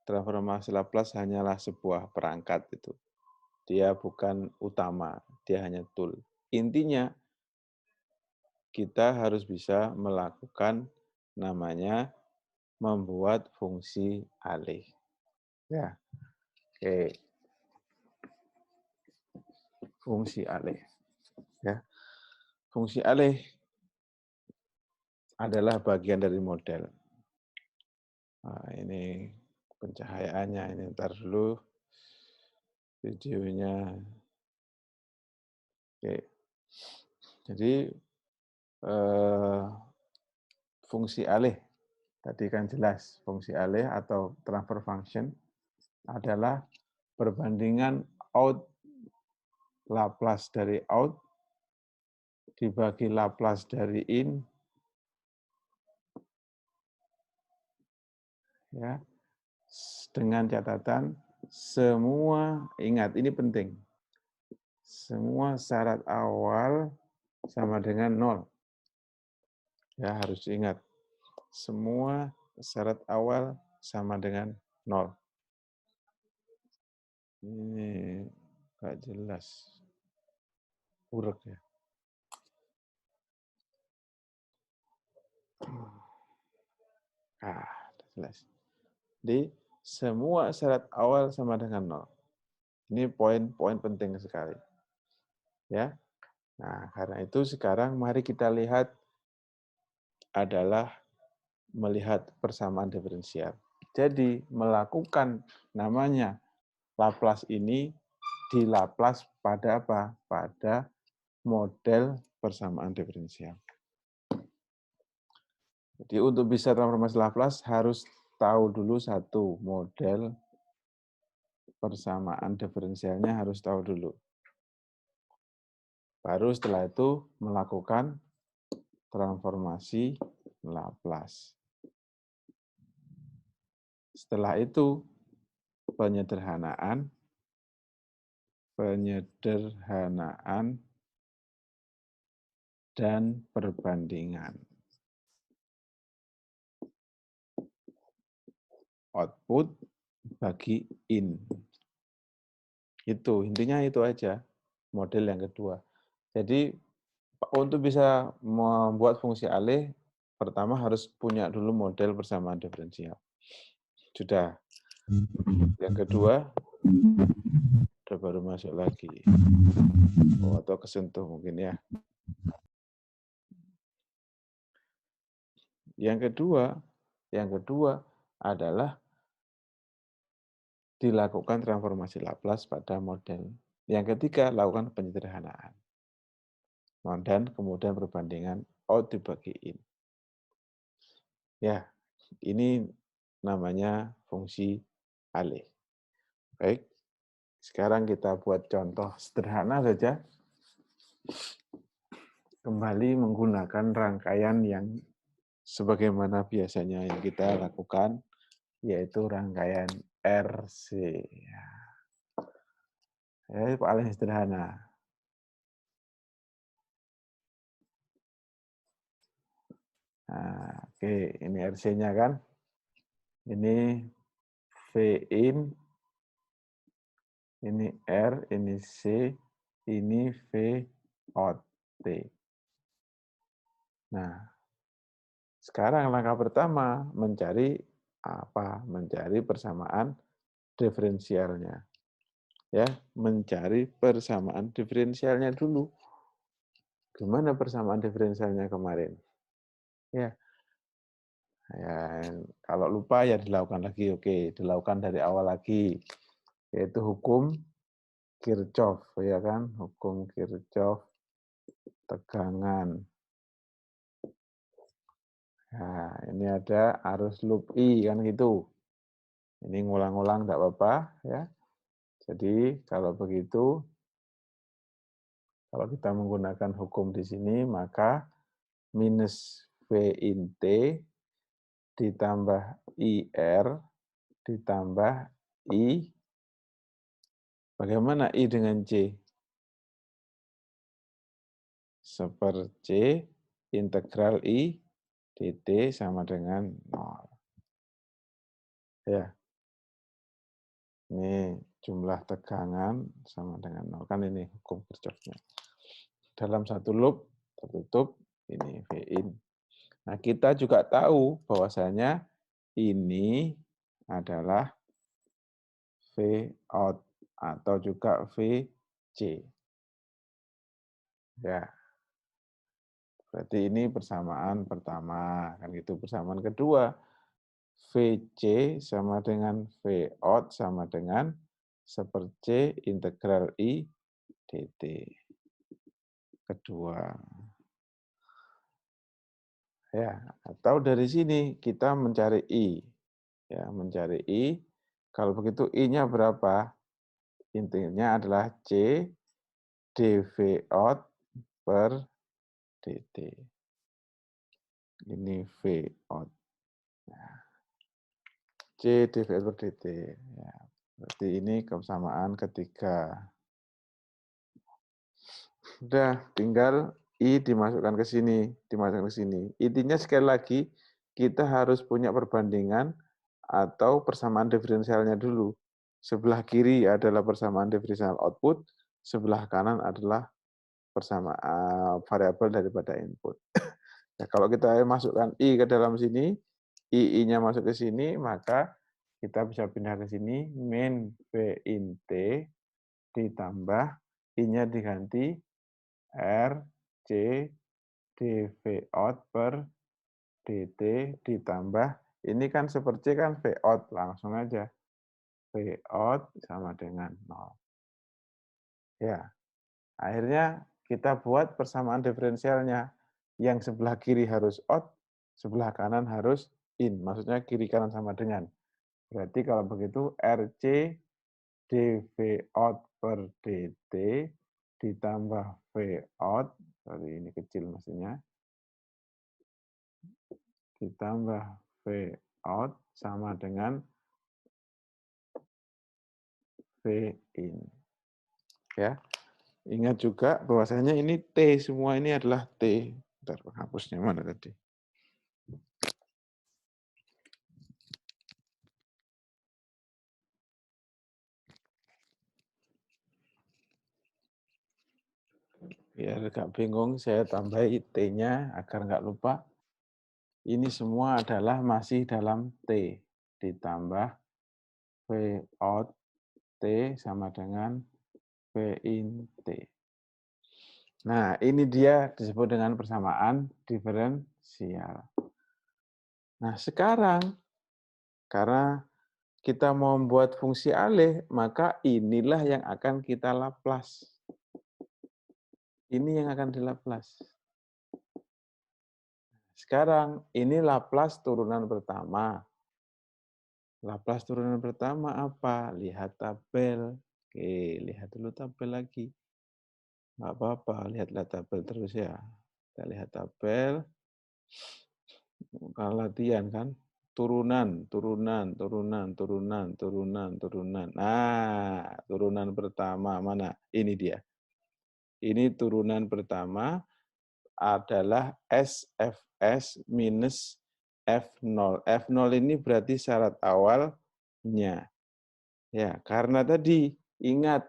Transformasi Laplace hanyalah sebuah perangkat itu. Dia bukan utama, dia hanya tool. Intinya kita harus bisa melakukan namanya membuat fungsi alih. Ya, oke. Fungsi alih. Ya, fungsi alih adalah bagian dari model. Nah, ini pencahayaannya. Ini ntar dulu videonya. Oke. Jadi fungsi alih tadi kan jelas, fungsi alih atau transfer function adalah perbandingan out Laplace dari out dibagi Laplace dari in, ya, dengan catatan semua, ingat ini penting, semua syarat awal sama dengan nol. Ya, harus diingat. Semua syarat awal sama dengan nol. Ini nggak jelas. Urek ya. Ah, jelas. Jadi semua syarat awal sama dengan nol. Ini poin-poin penting sekali. Ya. Nah, karena itu sekarang mari kita lihat adalah melihat persamaan diferensial. Jadi melakukan namanya Laplace ini di Laplace pada apa? Pada model persamaan diferensial. Jadi untuk bisa transformasi Laplace harus tahu dulu satu model persamaan diferensialnya harus tahu dulu. Baru setelah itu melakukan transformasi Laplace. Setelah itu penyederhanaan dan perbandingan. Output bagi in. Itu, intinya itu aja. Model yang kedua. Jadi, untuk bisa membuat fungsi alih, pertama harus punya dulu model persamaan diferensial. Sudah. Yang kedua, udah baru masuk lagi. Oh, atau kesentuh mungkin ya. Yang kedua adalah dilakukan transformasi Laplace pada model. Yang ketiga, lakukan penyederhanaan. Dan kemudian perbandingan out dibagi in. Ya, ini namanya fungsi alih. Baik, sekarang kita buat contoh sederhana saja. Kembali menggunakan rangkaian yang sebagaimana biasanya yang kita lakukan, yaitu rangkaian RC. Ya, paling sederhana. Nah, oke, ini RC-nya kan. Ini V in, ini R, ini C, ini V out T. Nah, sekarang langkah pertama mencari apa? Mencari persamaan diferensialnya. Ya, mencari persamaan diferensialnya dulu. Gimana persamaan diferensialnya kemarin? Ya, kalau lupa ya dilakukan lagi. Oke, dilakukan dari awal lagi. Yaitu hukum Kirchhoff, ya kan? Hukum Kirchhoff tegangan. Nah, ini ada arus loop I, kan gitu. Ini ngulang-ngulang enggak apa-apa, ya. Jadi, kalau begitu, kalau kita menggunakan hukum di sini, maka minus V in T ditambah IR ditambah I. Bagaimana I dengan C? Seper C integral I dt sama dengan 0. Ya. Ini jumlah tegangan sama dengan 0. Kan ini hukum Kirchhoff-nya. Dalam satu loop tertutup, ini V in. Nah, kita juga tahu bahwasanya ini adalah V out atau juga VC. Ya, berarti ini persamaan pertama, kan gitu. Persamaan kedua, VC sama dengan V out sama dengan 1/C integral I dt. Kedua. Ya, atau dari sini kita mencari I. Ya, mencari I. Kalau begitu I-nya berapa? Intinya adalah C dV out per dt. Ini V out. C dV out per dt. Ya, berarti ini kesamaan ketiga. Udah, tinggal I dimasukkan ke sini, dimasukkan ke sini. Intinya sekali lagi, kita harus punya perbandingan atau persamaan diferensialnya dulu. Sebelah kiri adalah persamaan diferensial output, sebelah kanan adalah persamaan variabel daripada input. Nah, kalau kita masukkan I ke dalam sini, I-nya masuk ke sini, maka kita bisa pindah ke sini, min V in T ditambah I-nya diganti R C dV out per dt ditambah, ini kan seperti kan V out, langsung aja. V out sama dengan 0. Ya, akhirnya kita buat persamaan diferensialnya. Yang sebelah kiri harus out, sebelah kanan harus in. Maksudnya kiri kanan sama dengan. Berarti kalau begitu RC dV out per dt ditambah V out, sorry ini kecil maksudnya, ditambah V out sama dengan V in. Ya, ingat juga bahwasanya ini T, semua ini adalah T. Bentar, penghapusnya mana tadi? Biar nggak bingung, saya tambahi T-nya agar nggak lupa. Ini semua adalah masih dalam T. Ditambah V out T sama dengan V in T. Nah, ini dia disebut dengan persamaan diferensial. Nah, sekarang karena kita mau membuat fungsi alih, maka inilah yang akan kita Laplace. Ini yang akan di Laplace. Sekarang, ini Laplace turunan pertama. Laplace turunan pertama apa? Lihat tabel. Oke, lihat dulu tabel lagi. Nggak apa-apa, lihatlah tabel terus ya. Kita lihat tabel. Kalau latihan kan, turunan, turunan, turunan, turunan, turunan, turunan. Nah, turunan pertama mana? Ini dia. Ini turunan pertama adalah SFS minus F0. F0 ini berarti syarat awalnya. Ya, karena tadi ingat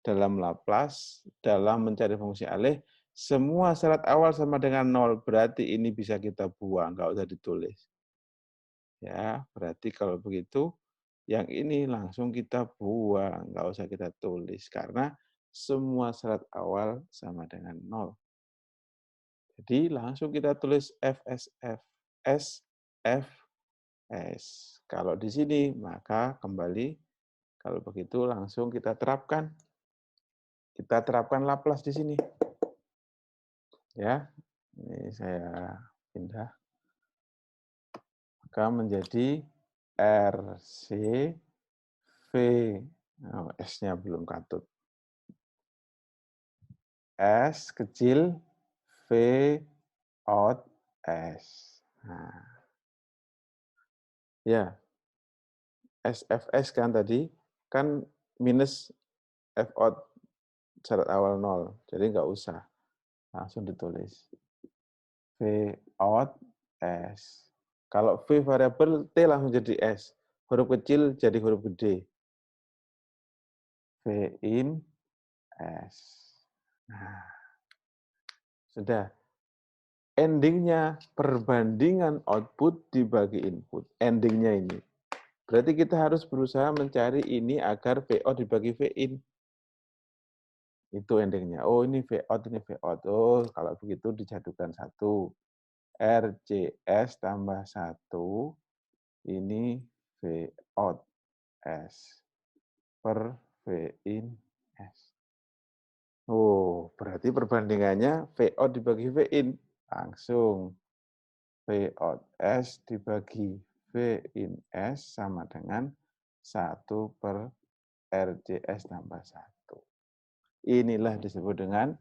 dalam Laplace, dalam mencari fungsi alih, semua syarat awal sama dengan 0, berarti ini bisa kita buang, nggak usah ditulis. Ya, berarti kalau begitu, yang ini langsung kita buang, nggak usah kita tulis, karena semua syarat awal sama dengan 0. Jadi langsung kita tulis FSF, SFS. Kalau di sini, maka kembali, kalau begitu langsung kita terapkan. Kita terapkan Laplace di sini. Ya, ini saya pindah. Maka menjadi RC V, oh, S-nya belum katut. S kecil, V out S. Nah, ya, SFS kan tadi, kan minus F out syarat awal 0, jadi nggak usah, langsung ditulis. V out S. Kalau V variabel, T langsung jadi S. Huruf kecil jadi huruf gede. V in S. Nah, sudah. endingnya perbandingan output dibagi input. Endingnya ini. Berarti kita harus berusaha mencari ini agar VO dibagi VIN. Itu endingnya. Oh, ini VOUT, ini VOUT. Oh, kalau begitu dijadikan satu. RCS tambah 1, ini VOUT S per VIN S. Oh, berarti perbandingannya VOUT dibagi VIN. Langsung VOUT S dibagi VIN S sama dengan 1 per RCS tambah 1. Inilah disebut dengan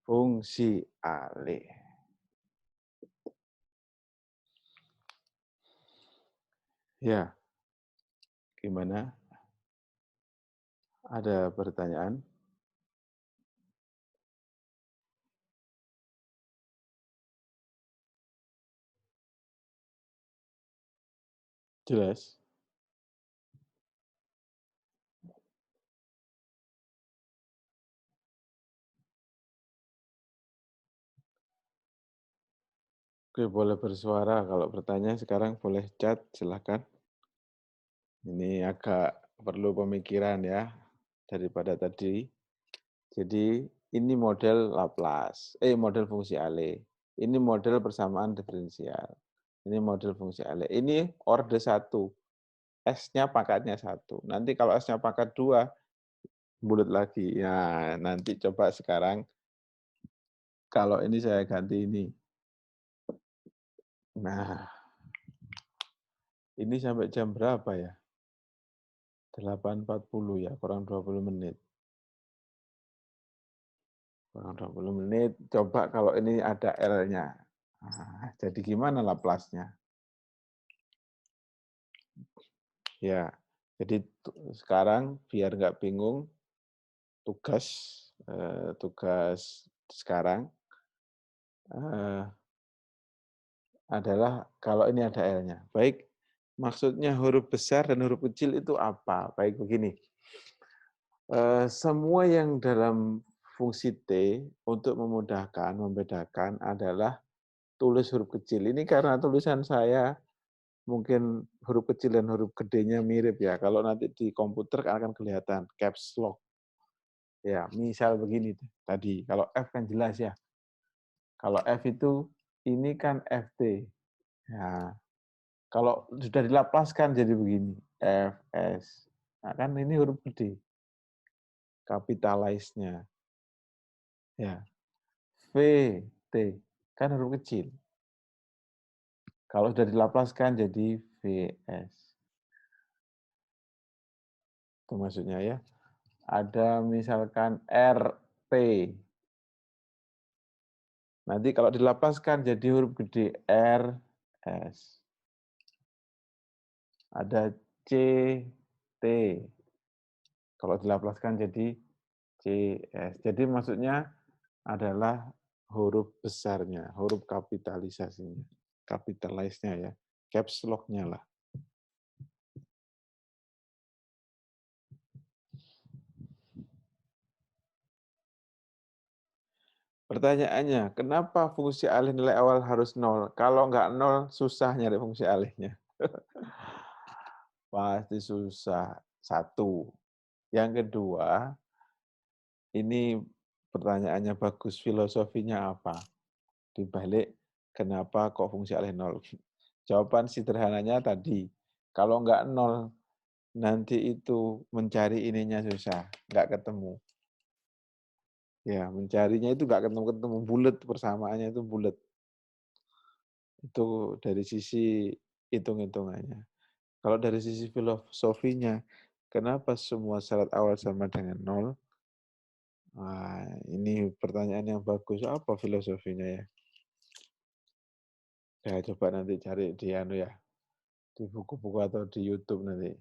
fungsi alih. Ya, gimana? Ada pertanyaan? Jelas? Oke, boleh bersuara. Kalau bertanya sekarang boleh chat, silakan. Ini agak perlu pemikiran ya, daripada tadi. Jadi ini model Laplace, model fungsi alih. Ini model persamaan diferensial. Ini model fungsi alih. Ini orde 1. S-nya pangkatnya 1. Nanti kalau S-nya pangkat 2, bulat lagi. Ya, nanti coba sekarang kalau ini saya ganti ini. Nah, ini sampai jam berapa ya? 8.40 ya, kurang 20 menit. Kurang 20 menit, coba kalau ini ada L-nya. Nah, jadi gimana Laplace-nya? Ya, jadi sekarang biar nggak bingung, tugas tugas sekarang adalah kalau ini ada L-nya. Baik, maksudnya huruf besar dan huruf kecil itu apa? Baik begini, semua yang dalam fungsi T untuk memudahkan, membedakan adalah tulis huruf kecil. Ini karena tulisan saya mungkin huruf kecil dan huruf gedenya mirip ya. Kalau nanti di komputer akan kelihatan caps lock. Ya, misal begini tadi. Kalau F kan jelas ya. Kalau F itu ini kan FT. Ya, kalau sudah dilapaskan jadi begini. F, S. Nah, kan ini huruf gede. Capitalize-nya. Ya. V, T. Kan huruf kecil. Kalau sudah dilapaskan jadi VS. Itu maksudnya ya. Ada misalkan RT. Nanti kalau dilapaskan jadi huruf gede R, S. Ada CT. Kalau dilapaskan jadi CS. Jadi maksudnya adalah huruf besarnya, huruf kapitalisasinya. Capitalize-nya ya. Caps lock-nya lah. Pertanyaannya, kenapa fungsi alih nilai awal harus 0? Kalau nggak 0, susah nyari fungsi alihnya. Pasti susah. Satu. Yang kedua, ini pertanyaannya bagus, filosofinya apa? Di balik kenapa kok fungsi alih 0? Jawaban sederhananya tadi, kalau nggak 0, nanti itu mencari ininya susah, nggak ketemu. Ya, mencarinya itu nggak ketemu-ketemu, bulat, persamaannya itu bulat. Itu dari sisi hitung-hitungannya. Kalau dari sisi filosofinya, kenapa semua syarat awal sama dengan 0? Wah, ini pertanyaan yang bagus. Apa filosofinya ya? Ya, coba nanti cari di di buku-buku atau di YouTube nanti.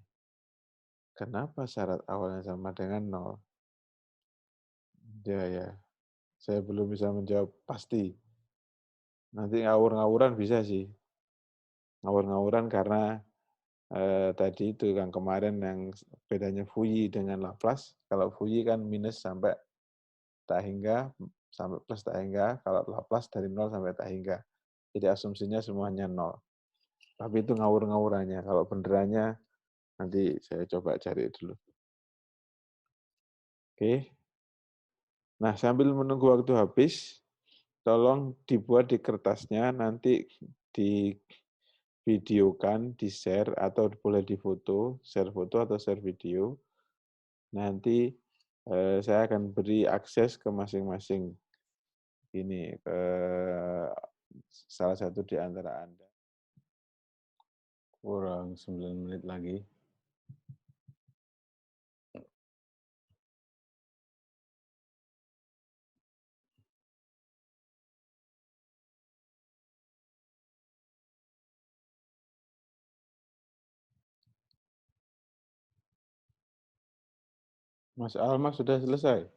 Kenapa syarat awalnya sama dengan 0? Ya, saya belum bisa menjawab pasti. Nanti ngawur-ngawuran bisa sih. Ngawur-ngawuran karena tadi itu yang kemarin yang bedanya Fouilly dengan Laplace. Kalau Fouilly kan minus sampai tak hingga sampai plus tak hingga, kalau Laplace dari 0 sampai tak hingga. Jadi asumsinya semuanya 0. Tapi itu ngawur-ngawurannya. Kalau benerannya nanti saya coba cari dulu. Oke. Nah, sambil menunggu waktu habis, tolong dibuat di kertasnya, nanti divideokan, di-share, atau boleh difoto, share foto atau share video. Nanti saya akan beri akses ke masing-masing ini, ke salah satu di antara Anda. Kurang 9 menit lagi. Mas Alma sudah selesai?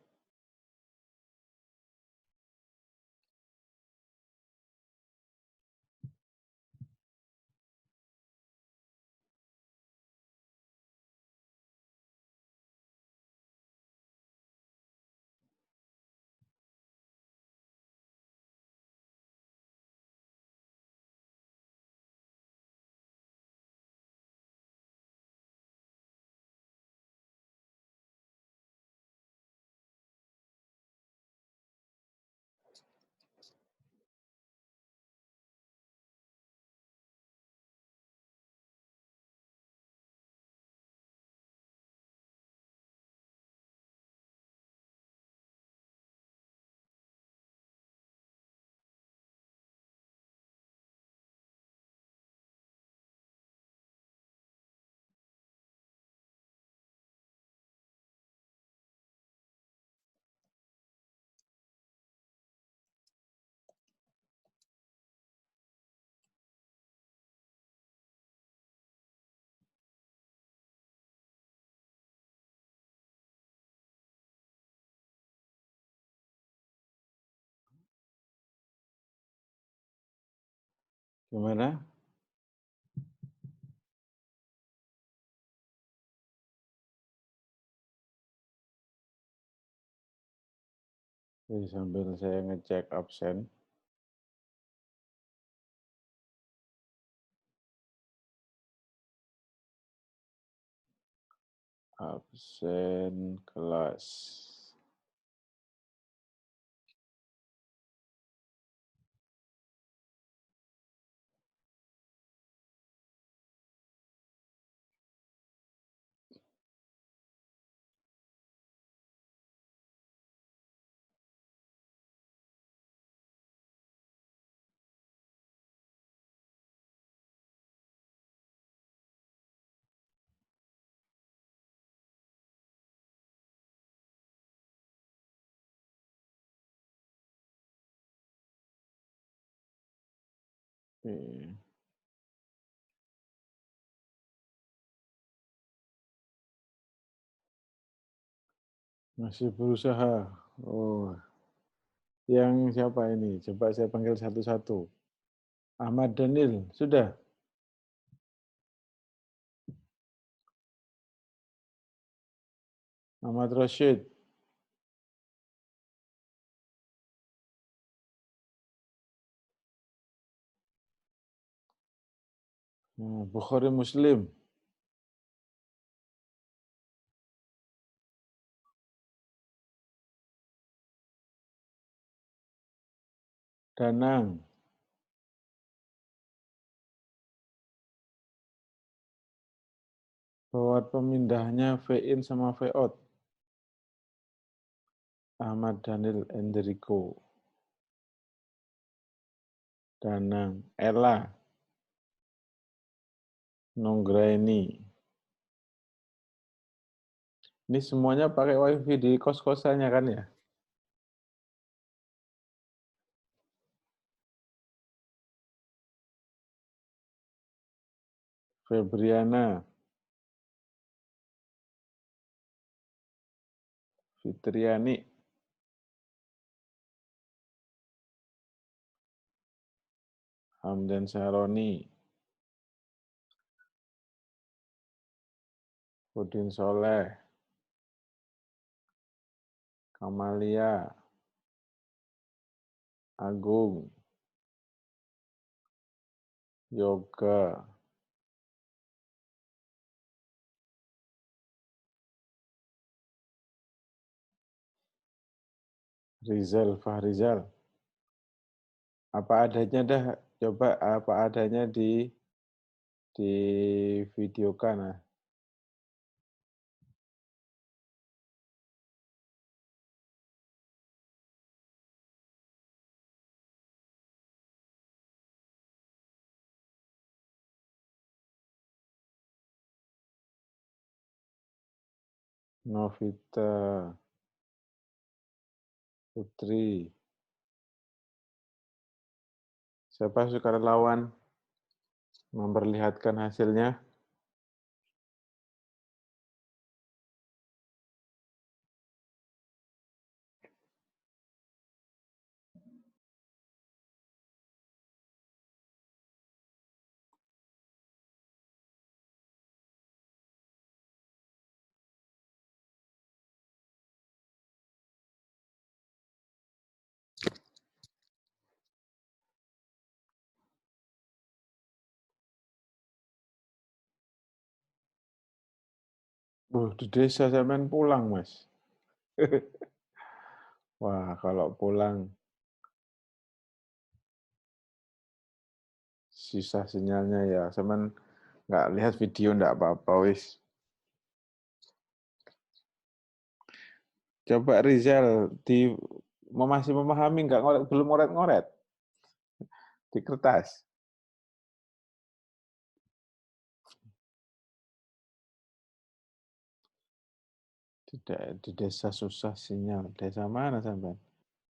Gimana? Jadi sambil saya ngecek absen. Absen kelas. Oke. Masih berusaha. Oh, yang siapa ini? Coba saya panggil satu-satu. Ahmad Daniel, sudah? Ahmad Rashid. Bukhari Muslim. Danang. Bahwa pemindahnya V-in sama V-out. Ahmad Daniel Endrico. Danang. Ella. Nonggraini. Ini semuanya pakai wifi di kos-kosannya kan ya? Febriana. Fitriani. Hamdan Saroni. Udin Soleh. Kamalia. Agung, Yoga, Rizal, Fahrizal. Apa adanya dah, coba apa adanya di videokan. Nah. Novita, Putri. Siapa sukarelawan memperlihatkan hasilnya? Di desa sampean pulang, Mas. Wah, kalau pulang sisa sinyalnya ya. Sampean nggak lihat video nggak apa-apa, wis. Coba Rizal masih memahami nggak belum ngoret-ngoret di kertas. Tidak, di desa susah sinyal. Desa mana sampean?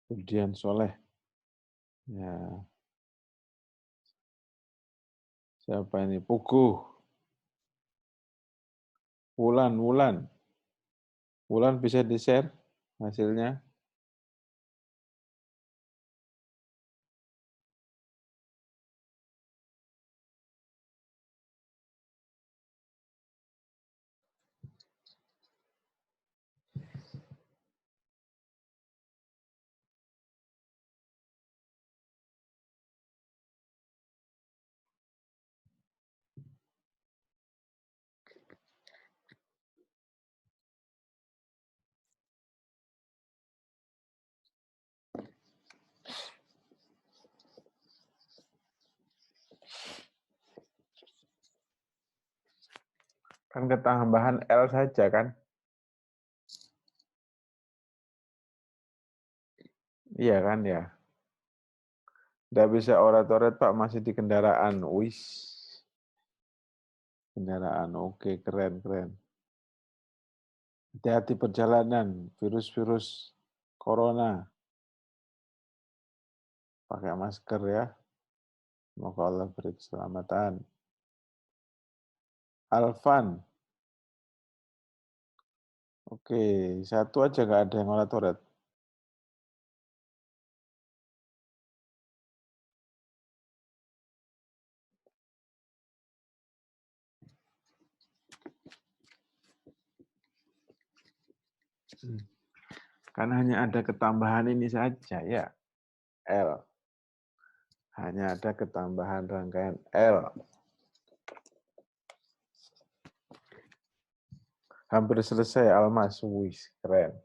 Budian Soleh. Ya, siapa ini? Puguh. Wulan, Wulan. Wulan bisa di-share hasilnya? Kan ketambahan L saja kan? Iya kan ya? Nggak bisa orat-orat Pak, masih di kendaraan. Wis, kendaraan. Oke, keren, keren. Hati-hati perjalanan, virus-virus corona. Pakai masker ya. Semoga Allah beri keselamatan. Alvan, oke, satu aja nggak ada yang orat-orat. Karena hanya ada ketambahan ini saja ya, L. Hanya ada ketambahan rangkaian L. Hampir selesai, Almas. Wih, keren.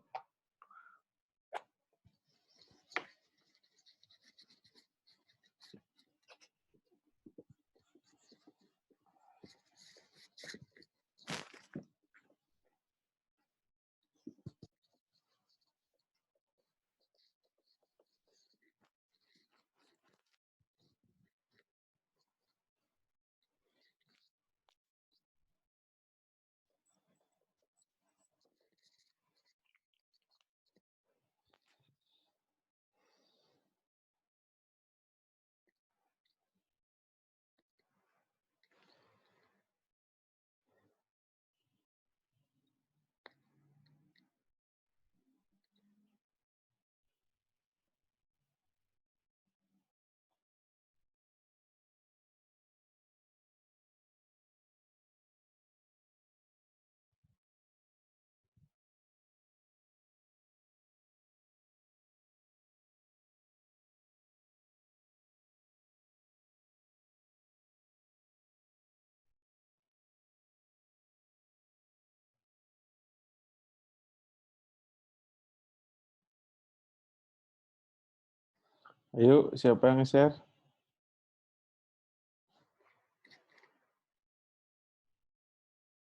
Ayo, siapa yang nge-share?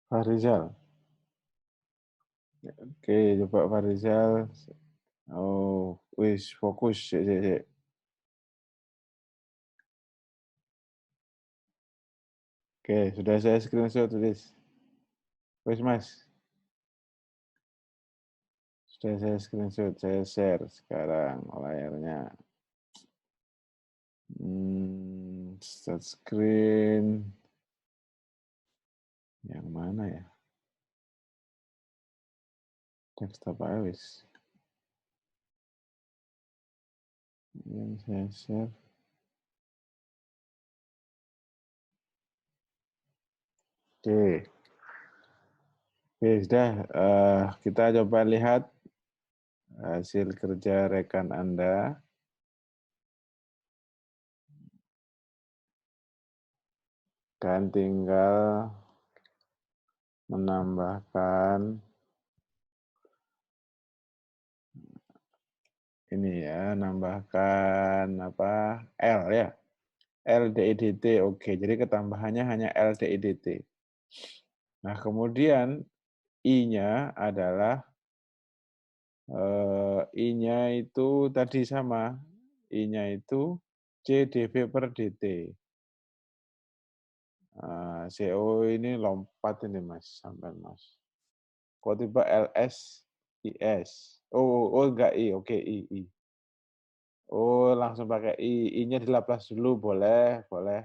Farizal. Oke, coba Farizal. Oh, wis fokus. Sik, sik, sik. Oke, sudah saya screenshot tulis. Wis, Mas. Sudah saya screenshot, saya share sekarang layarnya. Start screen. Yang mana ya? Desktop wis. Yang saya share. Oke. Oke, sudah. Kita coba lihat hasil kerja rekan Anda. Dan tinggal menambahkan ini ya, nambahkan apa? L ya. LDIDT, oke. Jadi ketambahannya hanya LDIDT. Nah, kemudian I-nya adalah I-nya itu tadi sama. I-nya itu CdV per dt. CO ini lompat ini Mas, sampai Mas. Kok tiba LS, IS. Oh enggak I, oke I. Oh, langsung pakai I. I-nya di Laplace dulu, boleh, boleh.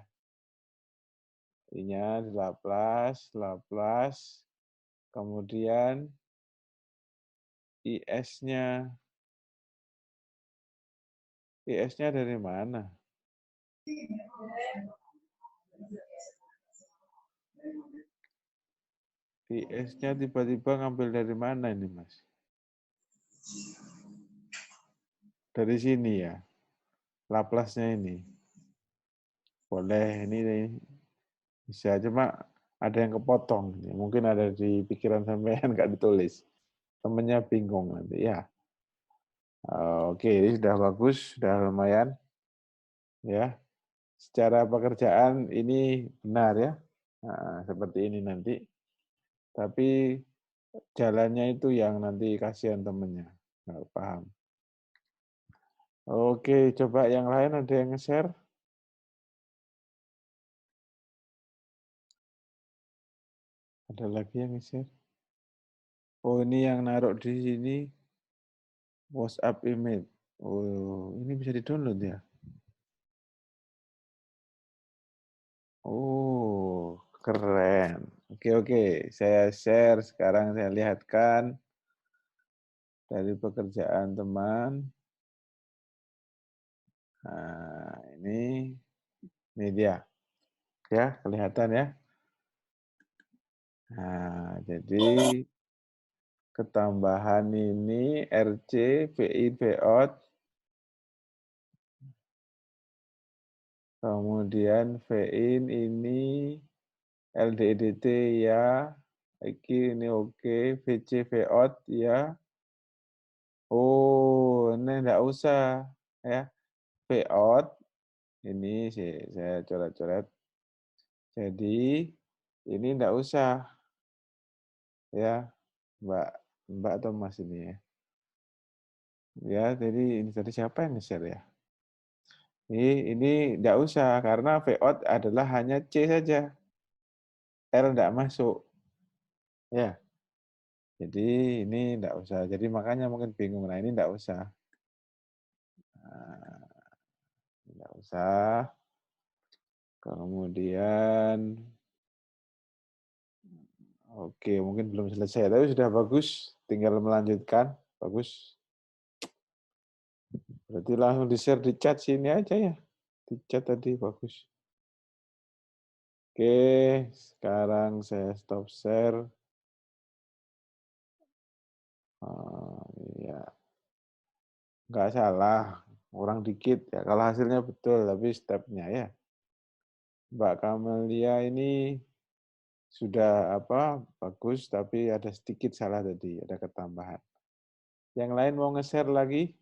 I-nya di Laplace. Kemudian IS-nya. IS-nya dari mana? IS-nya tiba-tiba ngambil dari mana ini, Mas? Dari sini ya? Laplace-nya ini. Boleh, ini bisa. Cuma ada yang kepotong. Mungkin ada di pikiran sampean nggak ditulis. Temennya bingung nanti ya. Oke, ini sudah bagus, sudah lumayan. Ya, secara pekerjaan ini benar ya. Nah, seperti ini nanti. Tapi jalannya itu yang nanti kasihan temennya. Nggak paham. Oke, coba yang lain ada yang nge-share? Ada lagi yang nge-share? Oh, ini yang naruh di sini WhatsApp image. Oh, ini bisa di-download ya? Oh, keren. Oke. Saya share, sekarang saya lihatkan dari pekerjaan teman. Nah, ini dia. Ya, kelihatan ya. Nah, jadi ketambahan ini RC, VI, VOUT, kemudian VIN ini LDIDT ya, ini oke, VC, VOUT ya. Oh, ini enggak usah ya. VOUT ini saya coret-coret. Jadi ini enggak usah ya, Mbak atau Mas ini ya. Ya, jadi ini tadi siapa yang nge-share ya? Ini enggak usah karena VOUT adalah hanya C saja. R enggak masuk. Ya. Jadi ini enggak usah. Jadi makanya mungkin bingung. Nah, ini enggak usah. Nah, enggak usah. Kemudian oke, mungkin belum selesai, tapi sudah bagus. Tinggal melanjutkan. Bagus. Berarti langsung di-share di chat sini aja ya. Di chat tadi bagus. Oke, sekarang saya stop share. Ya, nggak salah. Kurang dikit ya. Kalau hasilnya betul, tapi stepnya ya. Mbak Kamelia ini sudah bagus, tapi ada sedikit salah tadi, ada ketambahan. Yang lain mau nge-share lagi?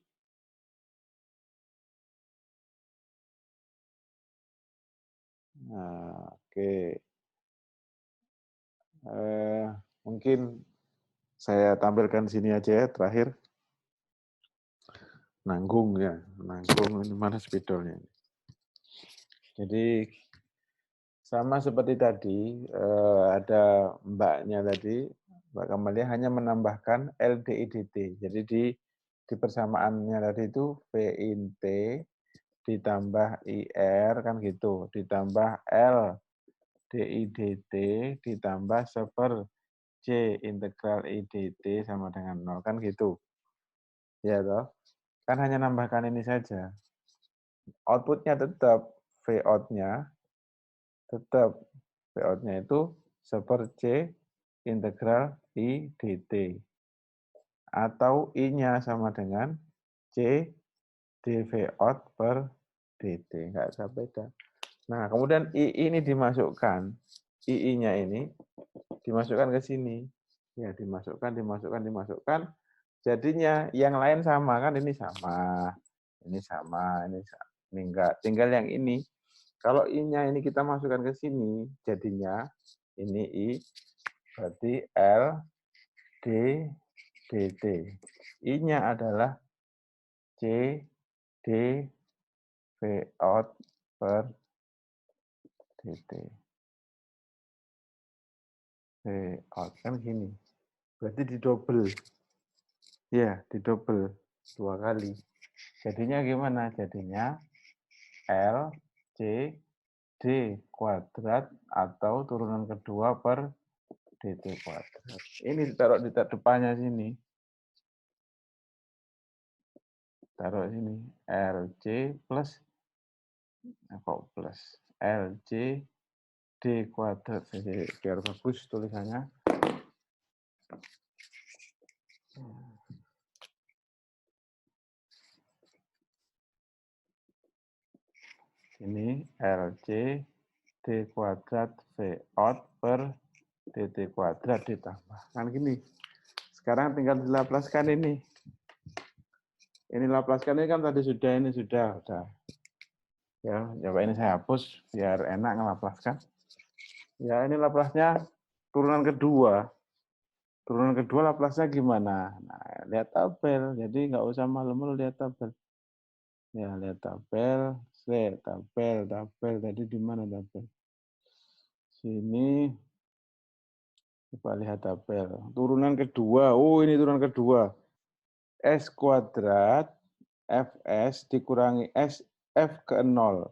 Nah, oke. Mungkin saya tampilkan sini aja ya, terakhir. Nanggung ya, nanggung. Ini mana spidolnya? Jadi sama seperti tadi, ada mbaknya tadi, Mbak Kamalia hanya menambahkan LDIDT. Jadi di persamaannya tadi itu V in T ditambah IR kan gitu, ditambah L DIDT ditambah seper C integral IDT sama dengan 0 kan gitu. Ya toh? Kan hanya nambahkan ini saja. Outputnya tetap V out-nya tetap V out-nya itu seper C integral I dt. Atau I-nya sama dengan C dV out per dt. Nggak ada beda. Nah, kemudian I ini dimasukkan. I-nya ini dimasukkan ke sini. Ya, dimasukkan. Jadinya yang lain sama kan, ini sama. Ini sama, ini enggak. Tinggal yang ini. Kalau I-nya ini kita masukkan ke sini, jadinya ini I, berarti L, D, dt. I-nya adalah C, D, V out per dt. V out kan gini. Berarti didobel. Ya, didobel 2 kali. Jadinya gimana? Jadinya L, C, D kuadrat atau turunan kedua per dt kuadrat. Ini ditaruh di depannya sini. Taruh sini. LC plus, kok plus? LC D kuadrat. Jadi biar bagus tulisannya. Ini LC D kuadrat V out per dt kuadrat ditambah. Kan gini. Sekarang tinggal dilaplaskan ini. Ini laplaskan ini kan tadi sudah, ini sudah. Ya, coba ini saya hapus biar enak ngelaplaskan. Ya, ini laplasnya turunan kedua. Turunan kedua laplasnya gimana? Nah, lihat tabel. Jadi nggak usah malu-malu lihat tabel. Ya, lihat tabel. Tabel. Tadi di mana tabel? Sini. Coba lihat tabel. Turunan kedua. Oh, ini turunan kedua. S kuadrat Fs dikurangi S F ke 0.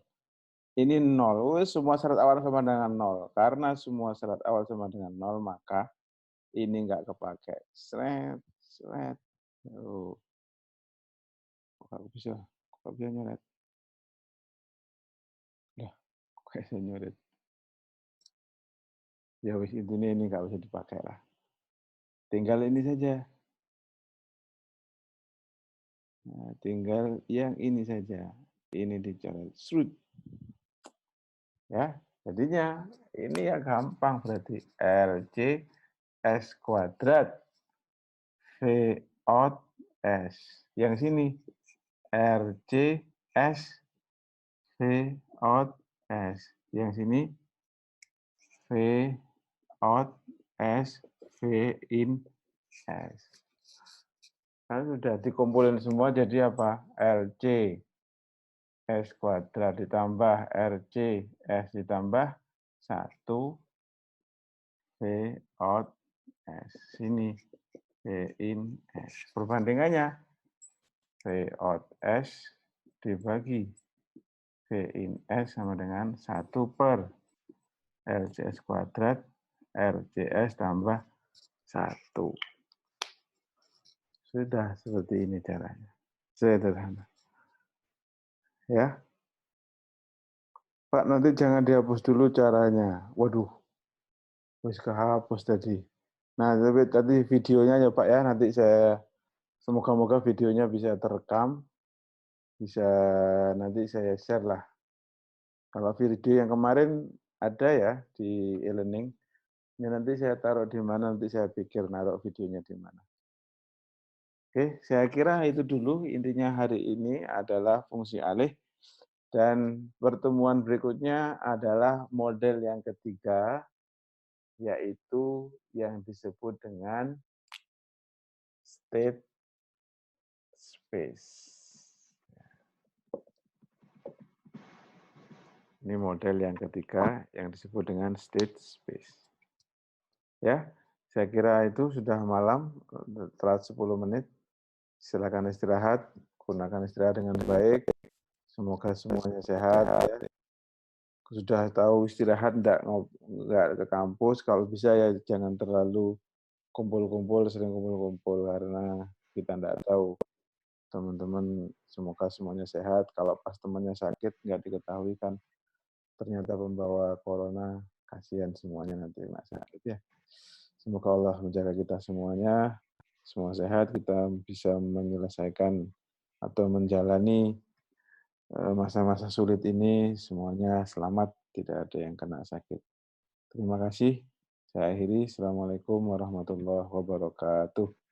Ini 0. Semua syarat awal sama dengan 0. Karena semua syarat awal sama dengan 0, maka ini nggak kepakai. Seret. Oh, kok bisa nyoret? Ya, kok bisa nyoret? Ya wis, intinya ini nggak usah dipakai lah. Tinggal ini saja. Nah, tinggal yang ini saja. Ini dicoret. Srut. Ya, jadinya ini ya gampang berarti. LC S kuadrat V out S. Yang sini RC S V out S. Yang sini V out S V in S. Kan sudah dikumpulin semua jadi apa? LC S kuadrat ditambah RC S ditambah 1 V out S. Sini V in S. Perbandingannya V out S dibagi V in S sama dengan 1 per LCS kuadrat RCS tambah 1. Sudah seperti ini caranya. Sederhana. Ya, Pak, nanti jangan dihapus dulu caranya. Waduh, wis kehapus tadi. Nah, tapi tadi videonya ya Pak ya, nanti saya semoga-moga videonya bisa terekam, bisa nanti saya share lah. Kalau video yang kemarin ada ya di e-learning, ini nanti saya taruh di mana, nanti saya pikir naruh videonya di mana. Oke, saya kira itu dulu intinya hari ini adalah fungsi alih Dan pertemuan berikutnya adalah model yang ketiga, yaitu yang disebut dengan state space. Ini model yang ketiga yang disebut dengan state space. Ya, saya kira itu sudah malam, telat 10 menit. Silakan istirahat, gunakan istirahat dengan baik. Semoga semuanya sehat. Ya. Sudah tahu istirahat, enggak ke kampus. Kalau bisa ya jangan terlalu kumpul-kumpul, sering kumpul-kumpul karena kita enggak tahu. Teman-teman semoga semuanya sehat. Kalau pas temannya sakit nggak diketahui kan ternyata pembawa corona, kasihan semuanya nanti nggak sakit ya. Semoga Allah menjaga kita semuanya, semua sehat, kita bisa menyelesaikan atau menjalani masa-masa sulit ini semuanya selamat, tidak ada yang kena sakit. Terima kasih. Saya akhiri. Assalamualaikum warahmatullahi wabarakatuh.